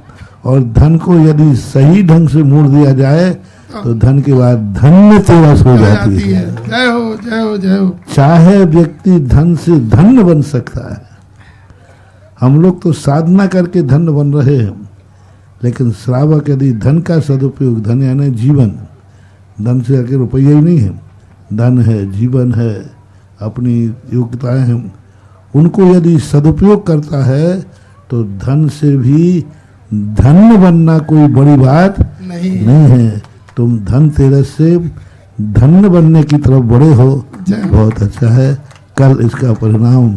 F: और धन को यदि सही ढंग से मोड़ दिया जाए तो धन के बाद धन्य तेरस हो जाती है।
K: जय हो, जय हो, जय हो।
F: चाहे व्यक्ति धन से धन्य बन सकता है। हम लोग तो साधना करके धन्य बन रहे हैं, लेकिन श्रावक यदि धन का सदुपयोग, धन यानी जीवन, धन से आके रुपया ही नहीं है, धन है, जीवन है, अपनी योग्यताएं हैं, उनको यदि सदुपयोग करता है तो धन से भी धन्य बनना कोई बड़ी बात नहीं है। तुम धनतेरस से धन्य बनने की तरफ बढ़े हो, बहुत अच्छा है। कल इसका परिणाम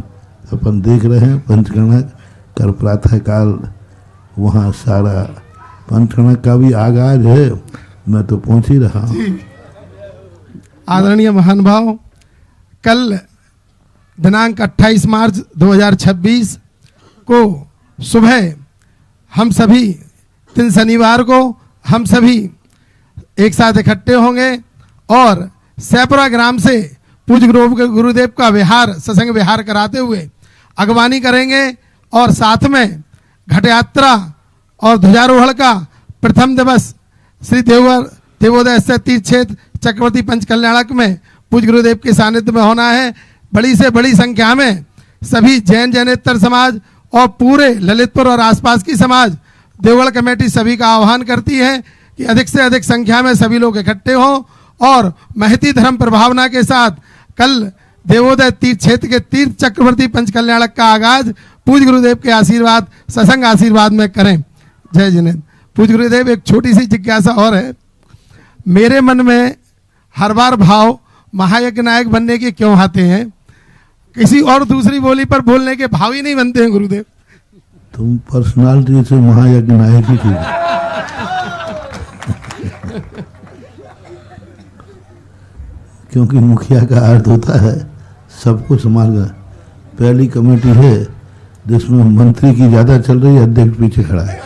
F: अपन देख रहे हैं। पंचगणक कल प्रातः काल वहाँ सारा पंचगणक का भी आगाज है, मैं तो पहुंच ही रहा हूँ।
K: आदरणीय महानुभाव, कल दिनांक 28 मार्च 2026 को सुबह हम सभी, दिन शनिवार को हम सभी एक साथ इकट्ठे होंगे और सैपुरा ग्राम से पूज्य गुरुदेव का विहार, सत्संग विहार कराते हुए अगवानी करेंगे और साथ में घट यात्रा और ध्वजारोहण का प्रथम दिवस श्री देवोदय स्थित तीर्थ क्षेत्र चक्रवर्ती पंचकल्याणक में पूज्य गुरुदेव के सानिध्य में होना है। बड़ी से बड़ी संख्या में सभी जैन जैनेतर समाज और पूरे ललितपुर और आसपास की समाज, देवगढ़ कमेटी सभी का आह्वान करती है कि अधिक से अधिक संख्या में सभी लोग इकट्ठे हों और महती धर्म प्रभावना के साथ कल देवोदय तीर्थ क्षेत्र के तीर्थ चक्रवर्ती पंचकल्याणक का आगाज पूज्य गुरुदेव के आशीर्वाद, सत्संग आशीर्वाद में करें। जय जिनेन्द्र। पूज्य गुरुदेव, एक छोटी सी जिज्ञासा और है। मेरे मन में हर बार भाव महायज्ञ नायक बनने के क्यों आते हैं? किसी और दूसरी बोली पर बोलने के भाव ही नहीं बनते हैं गुरुदेव।
F: तुम पर्सनालिटी से महायज्ञ नायक ही थी। क्योंकि मुखिया का अर्थ होता है सबको संभालना। पहली कमेटी है जिसमें मंत्री की ज्यादा चल रही है, अध्यक्ष पीछे खड़ा है।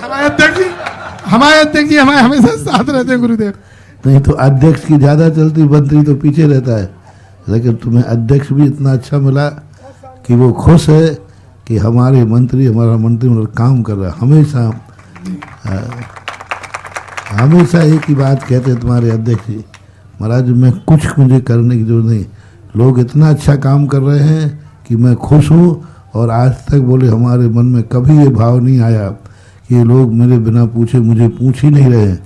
K: हमारे अध्यक्ष जी हमारे हमेशा साथ रहते हैं गुरुदेव।
F: नहीं तो अध्यक्ष की ज्यादा चलती, मंत्री तो पीछे रहता है। लेकिन तुम्हें अध्यक्ष भी इतना अच्छा मिला कि वो खुश है कि हमारा मंत्री काम कर रहा है। हमेशा एक ही बात कहते हैं तुम्हारे अध्यक्ष जी, महाराज मुझे करने की जरूरत नहीं, लोग इतना अच्छा काम कर रहे हैं कि मैं खुश हूँ। और आज तक बोले हमारे मन में कभी ये भाव नहीं आया कि ये लोग मेरे बिना पूछे मुझे पूछ ही नहीं रहे हैं।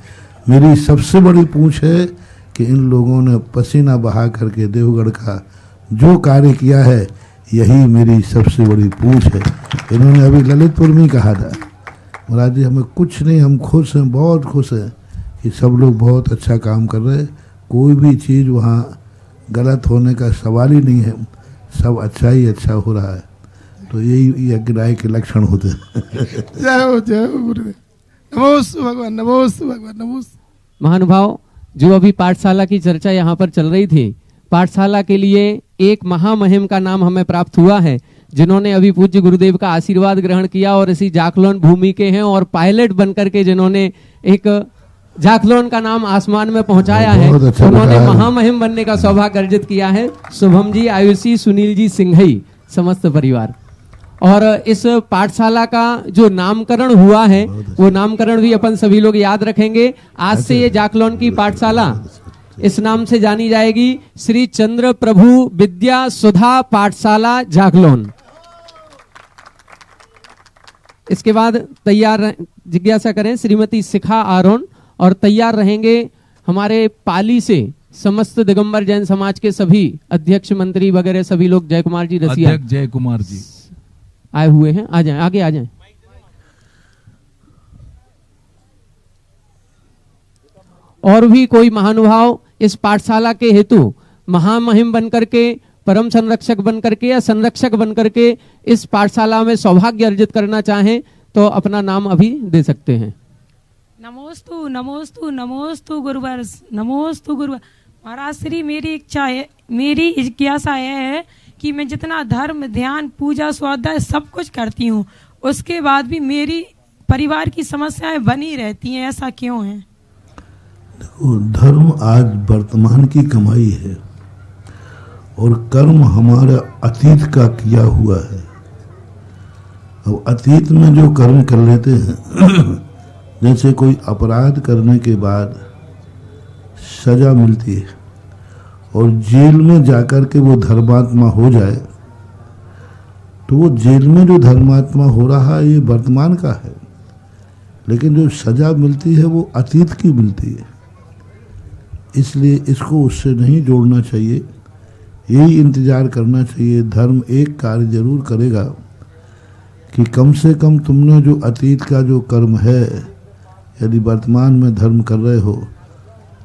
F: मेरी सबसे बड़ी पूछ है कि इन लोगों ने पसीना बहा करके देवगढ़ का जो कार्य किया है, यही मेरी सबसे बड़ी पूछ है। इन्होंने अभी ललितपुर में कहा था, महाराज जी हमें कुछ नहीं, हम खुश हैं, बहुत खुश हैं कि सब लोग बहुत अच्छा काम कर रहे हैं, कोई भी चीज़ वहाँ गलत होने का सवाल ही नहीं है, सब अच्छा ही अच्छा हो रहा है। तो यही यज्ञराय के लक्षण होते हैं।
K: जय हो गुरुदेव। नमोस्तु भगवान, नमोस्तु भगवान, नमोस्तु।
D: महानुभाव, जो अभी पाठशाला की चर्चा यहाँ पर चल रही थी, पाठशाला के लिए एक महामहिम का नाम हमें प्राप्त हुआ है, जिन्होंने अभी पूज्य गुरुदेव का आशीर्वाद ग्रहण किया और इसी जाखलोन भूमि के हैं और पायलट बनकर के जिन्होंने एक जाखलोन का नाम आसमान में पहुंचाया है,
F: अच्छा
D: उन्होंने महामहिम बनने का सौभाग्य अर्जित किया है। शुभम जी, आयुषी, सुनील जी, सिंघई, समस्त परिवार। और इस पाठशाला का जो नामकरण हुआ है, वो नामकरण भी अपन सभी लोग याद रखेंगे। आज से ये जाखलोन की पाठशाला इस नाम से जानी जाएगी, श्री चंद्र प्रभु विद्या सुधा पाठशाला जाखलोन। इसके बाद तैयार जिज्ञासा करें श्रीमती शिखा आरोन, और तैयार रहेंगे हमारे पाली से समस्त दिगंबर जैन समाज के सभी अध्यक्ष, मंत्री वगैरह सभी लोग। जय कुमार जी रसिया,
G: अध्यक्ष जय कुमार जी
D: आए हुए हैं, आ जाएं, आगे आ जाएं। और भी कोई महानुभाव इस पाठशाला के हेतु महामहिम बनकर के, परम संरक्षक बनकर के या संरक्षक बनकर के इस पाठशाला में सौभाग्य अर्जित करना चाहें तो अपना नाम अभी दे सकते हैं।
L: नमोस्तु नमोस्तु नमोस्तु गुरुवर, नमोस्तु गुरुवर। महाराज श्री, मेरी इच्छा है, मेरी जिज्ञासा यह है कि मैं जितना धर्म, ध्यान, पूजा, स्वाध्याय सब कुछ करती हूँ, उसके बाद भी मेरी परिवार की समस्याएं बनी रहती हैं, ऐसा क्यों है?
F: देखो, धर्म आज वर्तमान की कमाई है और कर्म हमारा अतीत का किया हुआ है। अब अतीत में जो कर्म कर लेते हैं जैसे कोई अपराध करने के बाद सजा मिलती है और जेल में जाकर के वो धर्मात्मा हो जाए, तो वो जेल में जो धर्मात्मा हो रहा है ये वर्तमान का है, लेकिन जो सजा मिलती है वो अतीत की मिलती है। इसलिए इसको उससे नहीं जोड़ना चाहिए, यही इंतजार करना चाहिए। धर्म एक कार्य जरूर करेगा कि कम से कम तुमने जो अतीत का जो कर्म है, यदि वर्तमान में धर्म कर रहे हो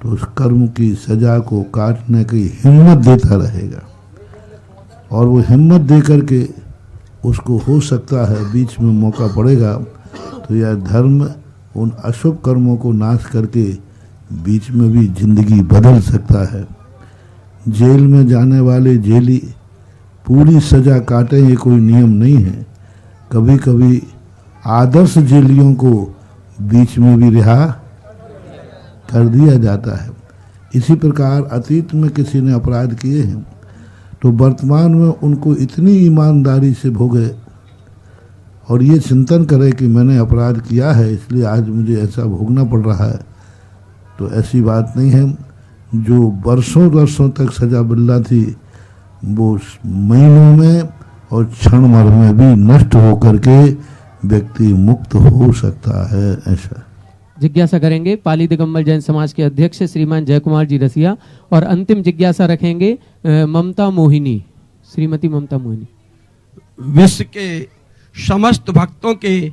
F: तो उस कर्म की सजा को काटने की हिम्मत देता रहेगा, और वो हिम्मत दे करके उसको हो सकता है बीच में मौका पड़ेगा तो यह धर्म उन अशुभ कर्मों को नाश करके बीच में भी जिंदगी बदल सकता है। जेल में जाने वाले जेली पूरी सजा काटें ये कोई नियम नहीं है, कभी कभी आदर्श जेलियों को बीच में भी रिहा कर दिया जाता है। इसी प्रकार अतीत में किसी ने अपराध किए हैं तो वर्तमान में उनको इतनी ईमानदारी से भोगे और ये चिंतन करे कि मैंने अपराध किया है इसलिए आज मुझे ऐसा भोगना पड़ रहा है, तो ऐसी बात नहीं है। जो वर्षों वर्षों तक सजा मिल रही थी वो महीनों में और क्षण भर में भी नष्ट होकर के व्यक्ति मुक्त हो सकता है। ऐसा
D: जिज्ञासा करेंगे पाली दिगंबर जैन समाज के अध्यक्ष श्रीमान जय कुमार जी रसिया, और अंतिम जिज्ञासा रखेंगे ममता मोहिनी, श्रीमती ममता मोहिनी।
M: विश्व के समस्त भक्तों के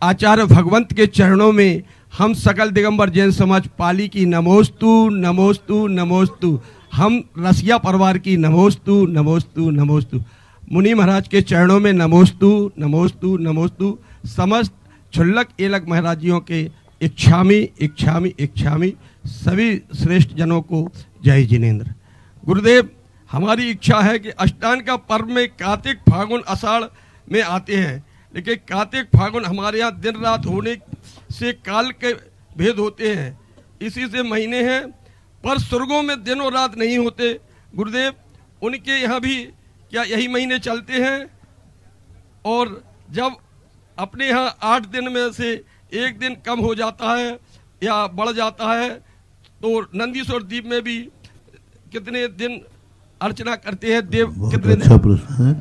M: आचार्य भगवंत के चरणों में हम सकल दिगंबर जैन समाज पाली की नमोस्तु नमोस्तु नमोस्तु, हम रसिया परिवार की नमोस्तु नमोस्तु नमोस्तु, मुनि महाराज के चरणों में नमोस्तु नमोस्तु नमोस्तु, समस्त छुल्लक एलक महाराजियों के इच्छामी इच्छामी इच्छामी, सभी श्रेष्ठ जनों को जय जिनेन्द्र। गुरुदेव, हमारी इच्छा है कि अष्टांग का पर्व में कार्तिक फागुन आषाढ़ में आते हैं, लेकिन कार्तिक फागुन हमारे यहाँ दिन रात होने से काल के भेद होते हैं, इसी से महीने हैं, पर स्वर्गों में दिन और रात नहीं होते। गुरुदेव, उनके यहाँ भी क्या यही महीने चलते हैं? और जब अपने यहाँ 8 दिन में से एक दिन कम हो जाता है या बढ़ जाता है तो नंदीश्वर द्वीप में भी कितने दिन अर्चना करते हैं देव? कितने
F: अच्छा प्रश्न है।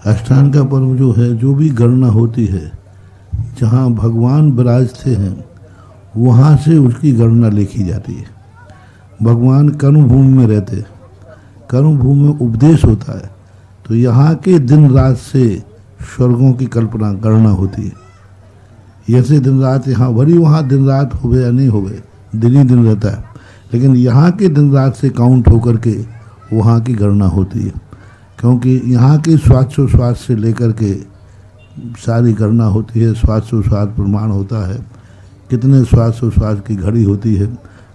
F: अष्टांग का पर्व जो है, जो भी गणना होती है, जहाँ भगवान विराजते हैं वहाँ से उसकी गणना लिखी जाती है। भगवान कर्मभूमि में रहते, कर्मभूमि में उपदेश होता है, तो यहाँ के दिन रात से स्वर्गों की कल्पना गणना होती है। जैसे दिन रात यहाँ भरी, वहाँ दिन रात होवे या नहीं होवे, दिन ही दिन रहता है, लेकिन यहाँ के दिन रात से काउंट होकर के वहाँ की गणना होती है, क्योंकि यहाँ के श्वासोश्वास से लेकर के सारी गणना होती है। श्वासोश्वास प्रमाण होता है, कितने श्वासोश्वास की घड़ी होती है,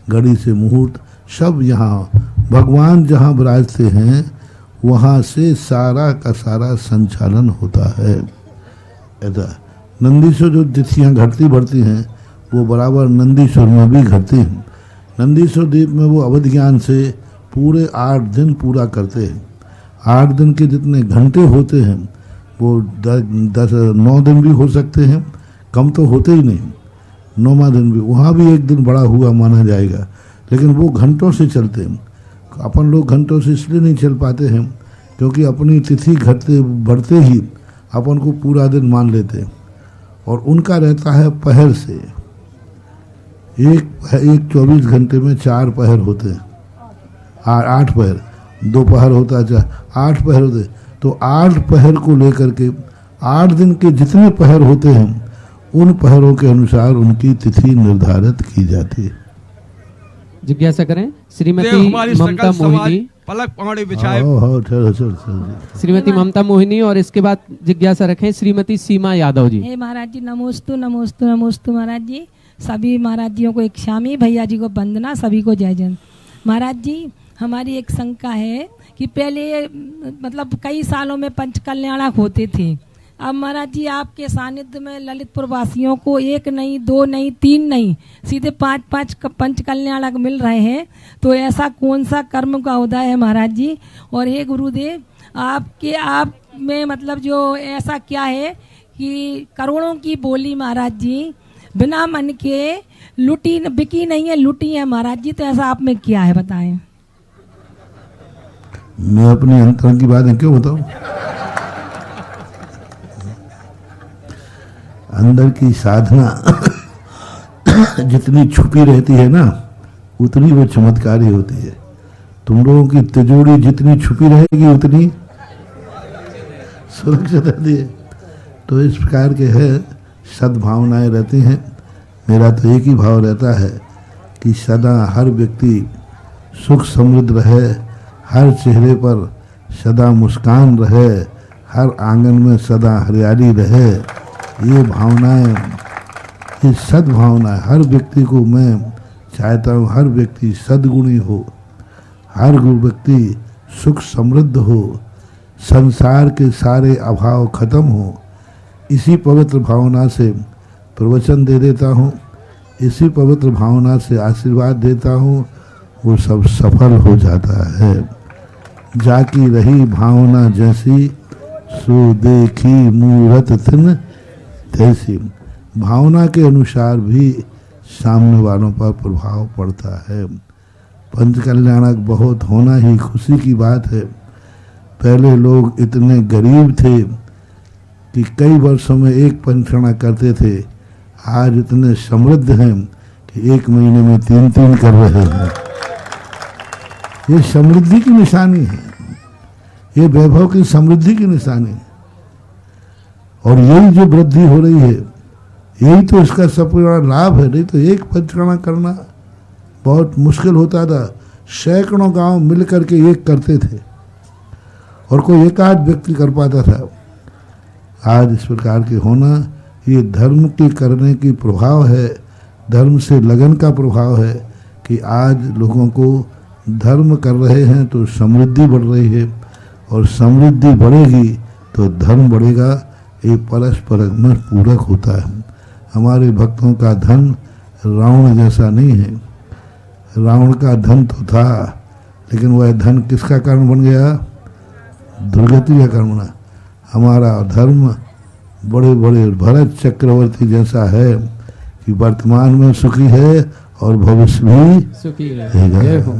F: घड़ी से मुहूर्त सब यहाँ भगवान जहाँ विराजते हैं वहाँ से सारा का सारा संचालन होता है। ऐसा नंदीश्वर जो तिथियाँ घटती बढ़ती हैं वो बराबर नंदीश्वर में भी घटती हैं। नंदीश्वर द्वीप में वो अवध ज्ञान से पूरे 8 दिन पूरा करते हैं। 8 दिन के जितने घंटे होते हैं वो 9 दिन भी हो सकते हैं, कम तो होते ही नहीं। 9वां दिन भी, वहाँ भी एक दिन बड़ा हुआ माना जाएगा, लेकिन वो घंटों से चलते हैं। अपन लोग घंटों से इसलिए नहीं चल पाते हैं क्योंकि अपनी तिथि घटते बढ़ते ही अपन को पूरा दिन मान लेते हैं, और उनका रहता है पहर से। एक 24 घंटे में 4 पहर होते हैं, 8 पहर, 2 पहर होता है, 8 पहर होते। तो 8 पहर को लेकर के 8 दिन के जितने पहर होते हैं उन पहरों के अनुसार उनकी तिथि निर्धारित की जाती है।
D: जिज्ञासा करें श्रीमती ममता मोहिनी,
M: पलक पहाड़ी बिछाए।
D: श्रीमती ममता मोहिनी, और इसके बाद जिज्ञासा रखें श्रीमती सीमा यादव जी।
L: हे महाराज जी, नमोस्तु नमोस्तु नमोस्तु महाराज जी। सभी महाराज जियों को एक शामी, भैया जी को वंदना, सभी को जय जय। महाराज जी, हमारी एक शंका है कि पहले मतलब कई सालों में पंच कल्याणक होते थे। अब महाराज जी आपके सानिध्य में ललितपुर वासियों को 1 नहीं, 2 नहीं, 3 नहीं, सीधे 5-5 पंच कल्याणक मिल रहे हैं। तो ऐसा कौन सा कर्म का उदय है महाराज जी? और हे गुरुदेव, आप में मतलब जो ऐसा क्या है कि करोड़ों की बोली महाराज जी बिना मन के लुटी बिकी नहीं है, लुटी है महाराज जी। तो ऐसा आप में क्या है, बताएं।
F: मैं अपनी अंतर की बातें क्यों बताऊं? अंदर की साधना जितनी छुपी रहती है ना, उतनी वो चमत्कारी होती है। तुम लोगों की तिजोरी जितनी छुपी रहेगी उतनी सुरक्षित रहती है। तो इस प्रकार के है सद्भावनाएं रहती हैं। मेरा तो एक ही भाव रहता है कि सदा हर व्यक्ति सुख समृद्ध रहे, हर चेहरे पर सदा मुस्कान रहे, हर आंगन में सदा हरियाली रहे। ये भावनाएं, ये सद्भावना, हर व्यक्ति को मैं चाहता हूँ हर व्यक्ति सद्गुणी हो, हर व्यक्ति सुख समृद्ध हो, संसार के सारे अभाव खत्म हो। इसी पवित्र भावना से प्रवचन दे देता हूँ, इसी पवित्र भावना से आशीर्वाद देता हूँ, वो सब सफल हो जाता है। जाकी रही भावना जैसी, सो देखी मूरत तिन तैसी। भावना के अनुसार भी सामने वालों पर प्रभाव पड़ता है। पंच कल्याणक बहुत होना ही खुशी की बात है। पहले लोग इतने गरीब थे कि कई वर्षों में एक पंचकर्णा करते थे, आज इतने समृद्ध हैं कि 1 महीने में 3-3 कर रहे हैं। ये समृद्धि की निशानी है, ये वैभव की समृद्धि की निशानी है। और यही जो वृद्धि हो रही है, यही तो इसका सबसे बड़ा लाभ है। नहीं तो एक पंचकर्णा करना बहुत मुश्किल होता था। सैकड़ों गांव मिल करके एक करते थे और कोई एक आध व्यक्ति कर पाता था। आज इस प्रकार के होना, ये धर्म के करने की प्रभाव है, धर्म से लगन का प्रभाव है कि आज लोगों को धर्म कर रहे हैं तो समृद्धि बढ़ रही है, और समृद्धि बढ़ेगी तो धर्म बढ़ेगा। ये परस्पर में पूरक होता है। हमारे भक्तों का धन रावण जैसा नहीं है। रावण का धन तो था, लेकिन वह धन किसका कारण बन गया? दुर्गति का कारण बना। हमारा धर्म बड़े बड़े भरत चक्रवर्ती जैसा है कि वर्तमान में सुखी है और भविष्य भी
D: सुखी रहेगा।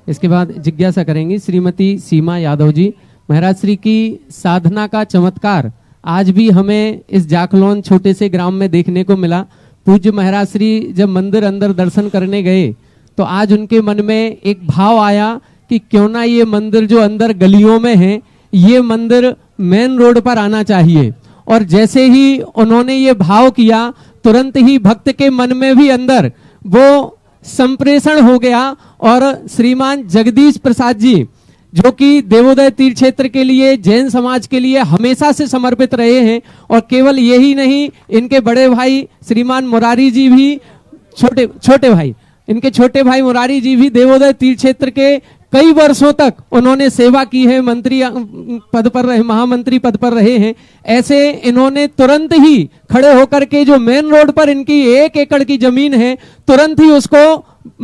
D: इसके बाद जिज्ञासा करेंगी श्रीमती सीमा यादव जी। महाराज श्री की साधना का चमत्कार आज भी हमें इस जाखलौन छोटे से ग्राम में देखने को मिला। पूज्य महाराज श्री जब मंदिर अंदर दर्शन करने गए तो आज उनके मन में एक भाव आया कि क्यों ना ये मंदिर जो अंदर गलियों में है, ये मंदिर मेन रोड पर आना चाहिए। और जैसे ही उन्होंने ये भाव किया, तुरंत ही भक्त के मन में भी अंदर वो संप्रेषण हो गया। और श्रीमान जगदीश प्रसाद जी, जो कि देवोदय तीर्थ क्षेत्र के लिए, जैन समाज के लिए हमेशा से समर्पित रहे हैं, और केवल यही नहीं, इनके बड़े भाई श्रीमान मुरारी जी भी, इनके छोटे भाई मुरारी जी भी देवोदय तीर्थ क्षेत्र के कई वर्षों तक उन्होंने सेवा की है, मंत्री पद पर रहे, महामंत्री पद पर रहे हैं। ऐसे इन्होंने तुरंत ही खड़े होकर के जो मेन रोड पर इनकी 1 एकड़ की जमीन है, तुरंत ही उसको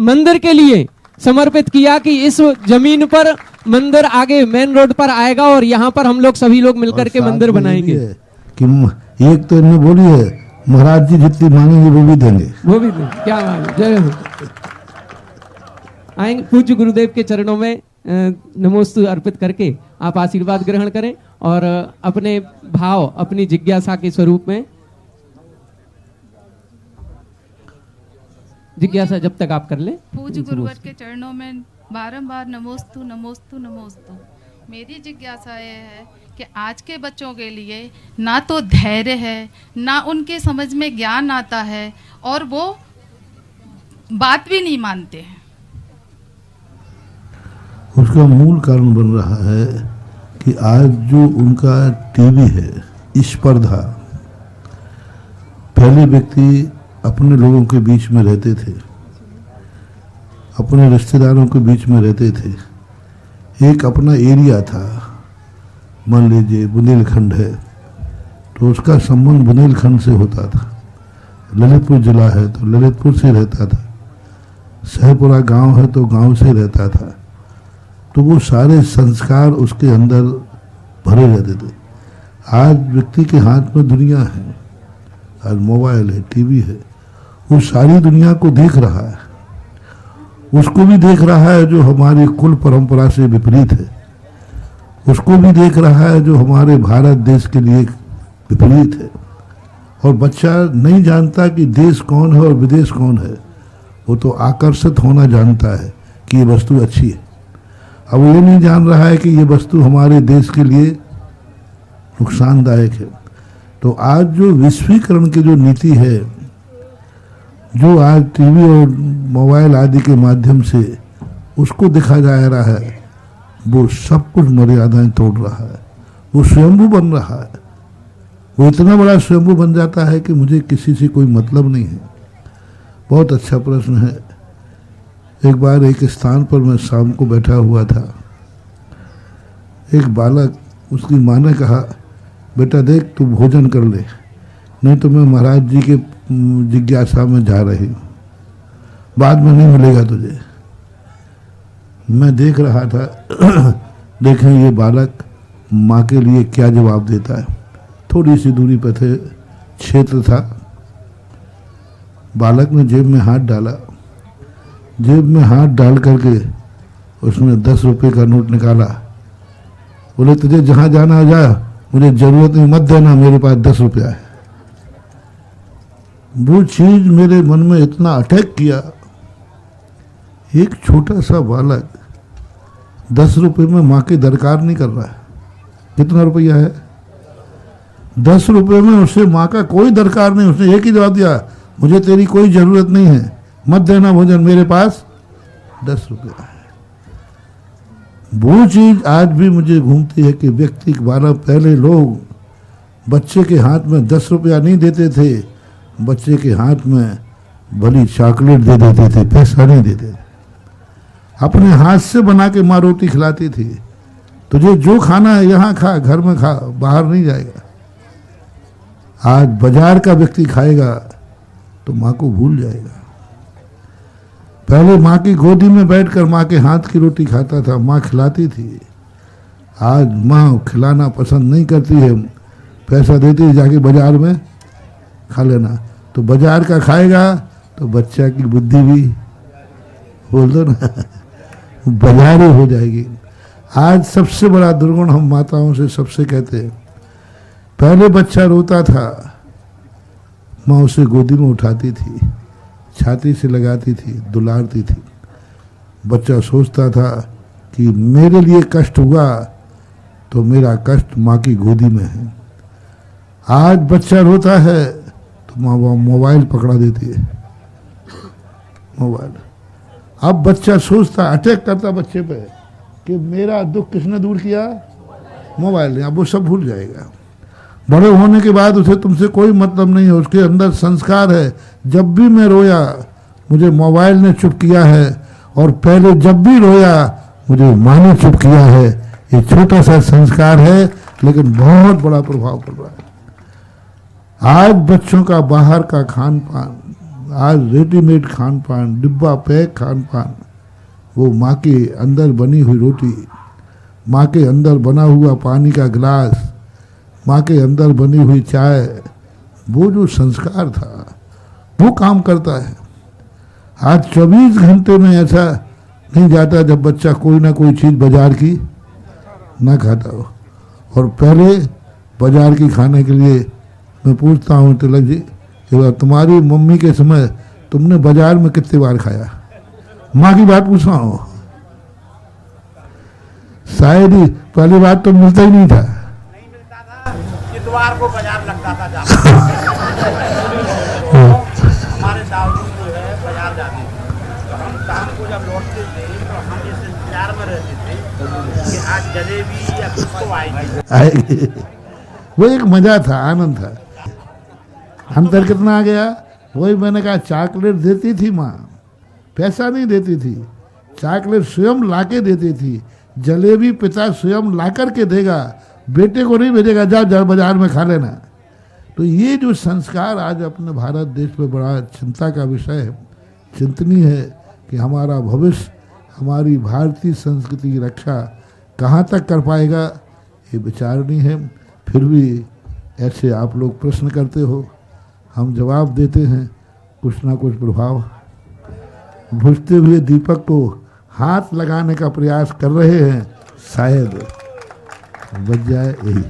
D: मंदिर के लिए समर्पित किया कि इस जमीन पर मंदिर आगे मेन रोड पर आएगा और यहाँ पर हम लोग सभी लोग मिलकर के मंदिर बनाएंगे।
F: कि एक तो इन्होंने बोली है महाराज जी जितनी मांगेंगे वो भी देंगे,
D: वो भी देंगे। क्या बात है, जय हो। आएंगे पूज्य गुरुदेव के चरणों में नमोस्तु अर्पित करके आप आशीर्वाद ग्रहण करें और अपने भाव, अपनी जिज्ञासा के स्वरूप में जिज्ञासा जब तक आप कर लें।
N: पूज्य गुरुवर के चरणों में बारंबार नमोस्तु नमोस्तु नमोस्तु। मेरी जिज्ञासा ये है कि आज के बच्चों के लिए ना तो धैर्य है, ना उनके समझ में ज्ञान आता है, और वो बात भी नहीं मानते हैं।
F: उसका मूल कारण बन रहा है कि आज जो उनका टीवी है, स्पर्धा। पहले व्यक्ति अपने लोगों के बीच में रहते थे, अपने रिश्तेदारों के बीच में रहते थे, एक अपना एरिया था। मान लीजिए बुंदेलखंड है तो उसका संबंध बुंदेलखंड से होता था, ललितपुर जिला है तो ललितपुर से रहता था, सहपुरा गांव है तो गांव से रहता था। तो वो सारे संस्कार उसके अंदर भरे रहते थे। आज व्यक्ति के हाथ में दुनिया है, आज मोबाइल है, टीवी है, वो सारी दुनिया को देख रहा है, उसको भी देख रहा है जो हमारी कुल परंपरा से विपरीत है, उसको भी देख रहा है जो हमारे भारत देश के लिए विपरीत है। और बच्चा नहीं जानता कि देश कौन है और विदेश कौन है, वो तो आकर्षित होना जानता है कि ये वस्तु अच्छी है। अब वो ये नहीं जान रहा है कि ये वस्तु हमारे देश के लिए नुकसानदायक है। तो आज जो विश्वीकरण की जो नीति है, जो आज टीवी और मोबाइल आदि के माध्यम से उसको दिखा जा रहा है, वो सब कुछ मर्यादाएं तोड़ रहा है। वो स्वयंभू बन रहा है, वो इतना बड़ा स्वयंभू बन जाता है कि मुझे किसी से कोई मतलब नहीं है। बहुत अच्छा प्रश्न है। एक बार एक स्थान पर मैं शाम को बैठा हुआ था, एक बालक, उसकी माँ ने कहा बेटा देख तू भोजन कर ले, नहीं तो मैं महाराज जी के जिज्ञासा में जा रही हूँ, बाद में नहीं मिलेगा तुझे। मैं देख रहा था देखें ये बालक माँ के लिए क्या जवाब देता है। थोड़ी सी दूरी पर थे, क्षेत्र था, बालक ने जेब में हाथ डाला, जेब में हाथ डाल करके उसने 10 रुपए का नोट निकाला। बोले तुझे जहाँ जाना जा, मुझे जरूरत नहीं, मत देना, मेरे पास 10 रुपया है। वो चीज मेरे मन में इतना अटैक किया। एक छोटा सा बालक 10 रुपए में माँ की दरकार नहीं कर रहा है। कितना रुपया है? 10 रुपए में उससे माँ का कोई दरकार नहीं। उसने एक ही जवाब दिया, मुझे तेरी कोई जरूरत नहीं है, मत देना भोजन, मेरे पास 10 रुपया है। वो चीज आज भी मुझे घूमती है कि व्यक्ति द्वारा पहले लोग बच्चे के हाथ में 10 रुपया नहीं देते थे, बच्चे के हाथ में भली चॉकलेट दे देते थे, पैसा नहीं देते थे। अपने हाथ से बना के माँ रोटी खिलाती थी, तुझे जो खाना है यहाँ खा, घर में खा, बाहर नहीं जाएगा। आज बाजार का व्यक्ति खाएगा तो माँ को भूल जाएगा। पहले माँ की गोदी में बैठकर माँ के हाथ की रोटी खाता था, माँ खिलाती थी। आज माँ खिलाना पसंद नहीं करती है, पैसा देती है जाके बाजार में खा लेना। तो बाजार का खाएगा तो बच्चा की बुद्धि भी बोल दो ना बाजारी हो जाएगी। आज सबसे बड़ा दुर्गुण हम माताओं से सबसे कहते हैं, पहले बच्चा रोता था, माँ उसे गोदी में उठाती थी, छाती से लगाती थी, दुलारती थी। बच्चा सोचता था कि मेरे लिए कष्ट हुआ तो मेरा कष्ट माँ की गोदी में है। आज बच्चा रोता है तो माँ मोबाइल पकड़ा देती है, मोबाइल। अब बच्चा सोचता, अटैक करता बच्चे पे कि मेरा दुख किसने दूर किया, मोबाइल ने। अब वो सब भूल जाएगा। बड़े होने के बाद उसे तुमसे कोई मतलब नहीं है, उसके अंदर संस्कार है। जब भी मैं रोया मुझे मोबाइल ने चुप किया है, और पहले जब भी रोया मुझे माँ ने चुप किया है। ये छोटा सा संस्कार है लेकिन बहुत बड़ा प्रभाव पड़ रहा है। आज बच्चों का बाहर का खान पान, आज रेडीमेड खान पान, डिब्बा पैक खान पान, वो माँ के अंदर बनी हुई रोटी, माँ के अंदर बना हुआ पानी का गिलास, माँ के अंदर बनी हुई चाय, वो जो संस्कार था वो काम करता है। आज 24 घंटे में ऐसा नहीं जाता जब बच्चा कोई ना कोई चीज़ बाजार की ना खाता हो। और पहले बाजार की खाने के लिए मैं पूछता हूँ तिलक जी, तुम्हारी मम्मी के समय तुमने बाजार में कितनी बार खाया? माँ की बात पूछ रहा हूँ। शायद ही पहली बात तो मिलता ही नहीं था।
H: इतवार को बाजार लगता था हमारे दाऊ जो है बाजार जाते थे, तो हम शाम को जब लौटते थे तो हम इस इंतजार में रहते थे कि आज जलेबी या कुछ तो आएगी।
F: वो एक मजा था, आनंद था। अंतर कितना आ गया? वही मैंने कहा, चॉकलेट देती थी माँ, पैसा नहीं देती थी, चॉकलेट स्वयं लाके देती थी। जलेबी पिता स्वयं ला करके देगा, बेटे को नहीं भेजेगा जा बाजार में खा लेना। तो ये जो संस्कार आज अपने भारत देश में बड़ा चिंता का विषय है, चिंतनीय है कि हमारा भविष्य, हमारी भारतीय संस्कृति की रक्षा कहाँ तक कर पाएगा, ये विचारणीय है। फिर भी ऐसे आप लोग प्रश्न करते हो, हम जवाब देते हैं, कुछ ना कुछ प्रभाव। बुझते हुए दीपक को हाथ लगाने का प्रयास कर रहे हैं, शायद बच जाए यही।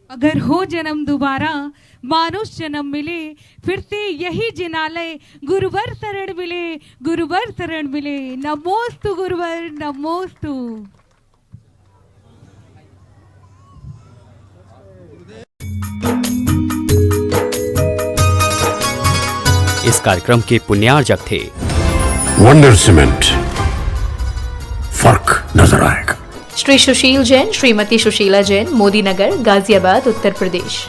L: अगर हो जन्म दोबारा मानुष जन्म मिले, फिर से यही जिनालय गुरुवर शरण मिले, गुरुवर शरण मिले। नमोस्तु गुरुवर, नमोस्तु।
A: इस कार्यक्रम के पुण्यार्जक थे
B: वंडर सीमेंट, फर्क नजर आएगा।
C: श्री सुशील जैन, श्रीमती सुशीला जैन, मोदी नगर, गाजियाबाद, उत्तर प्रदेश।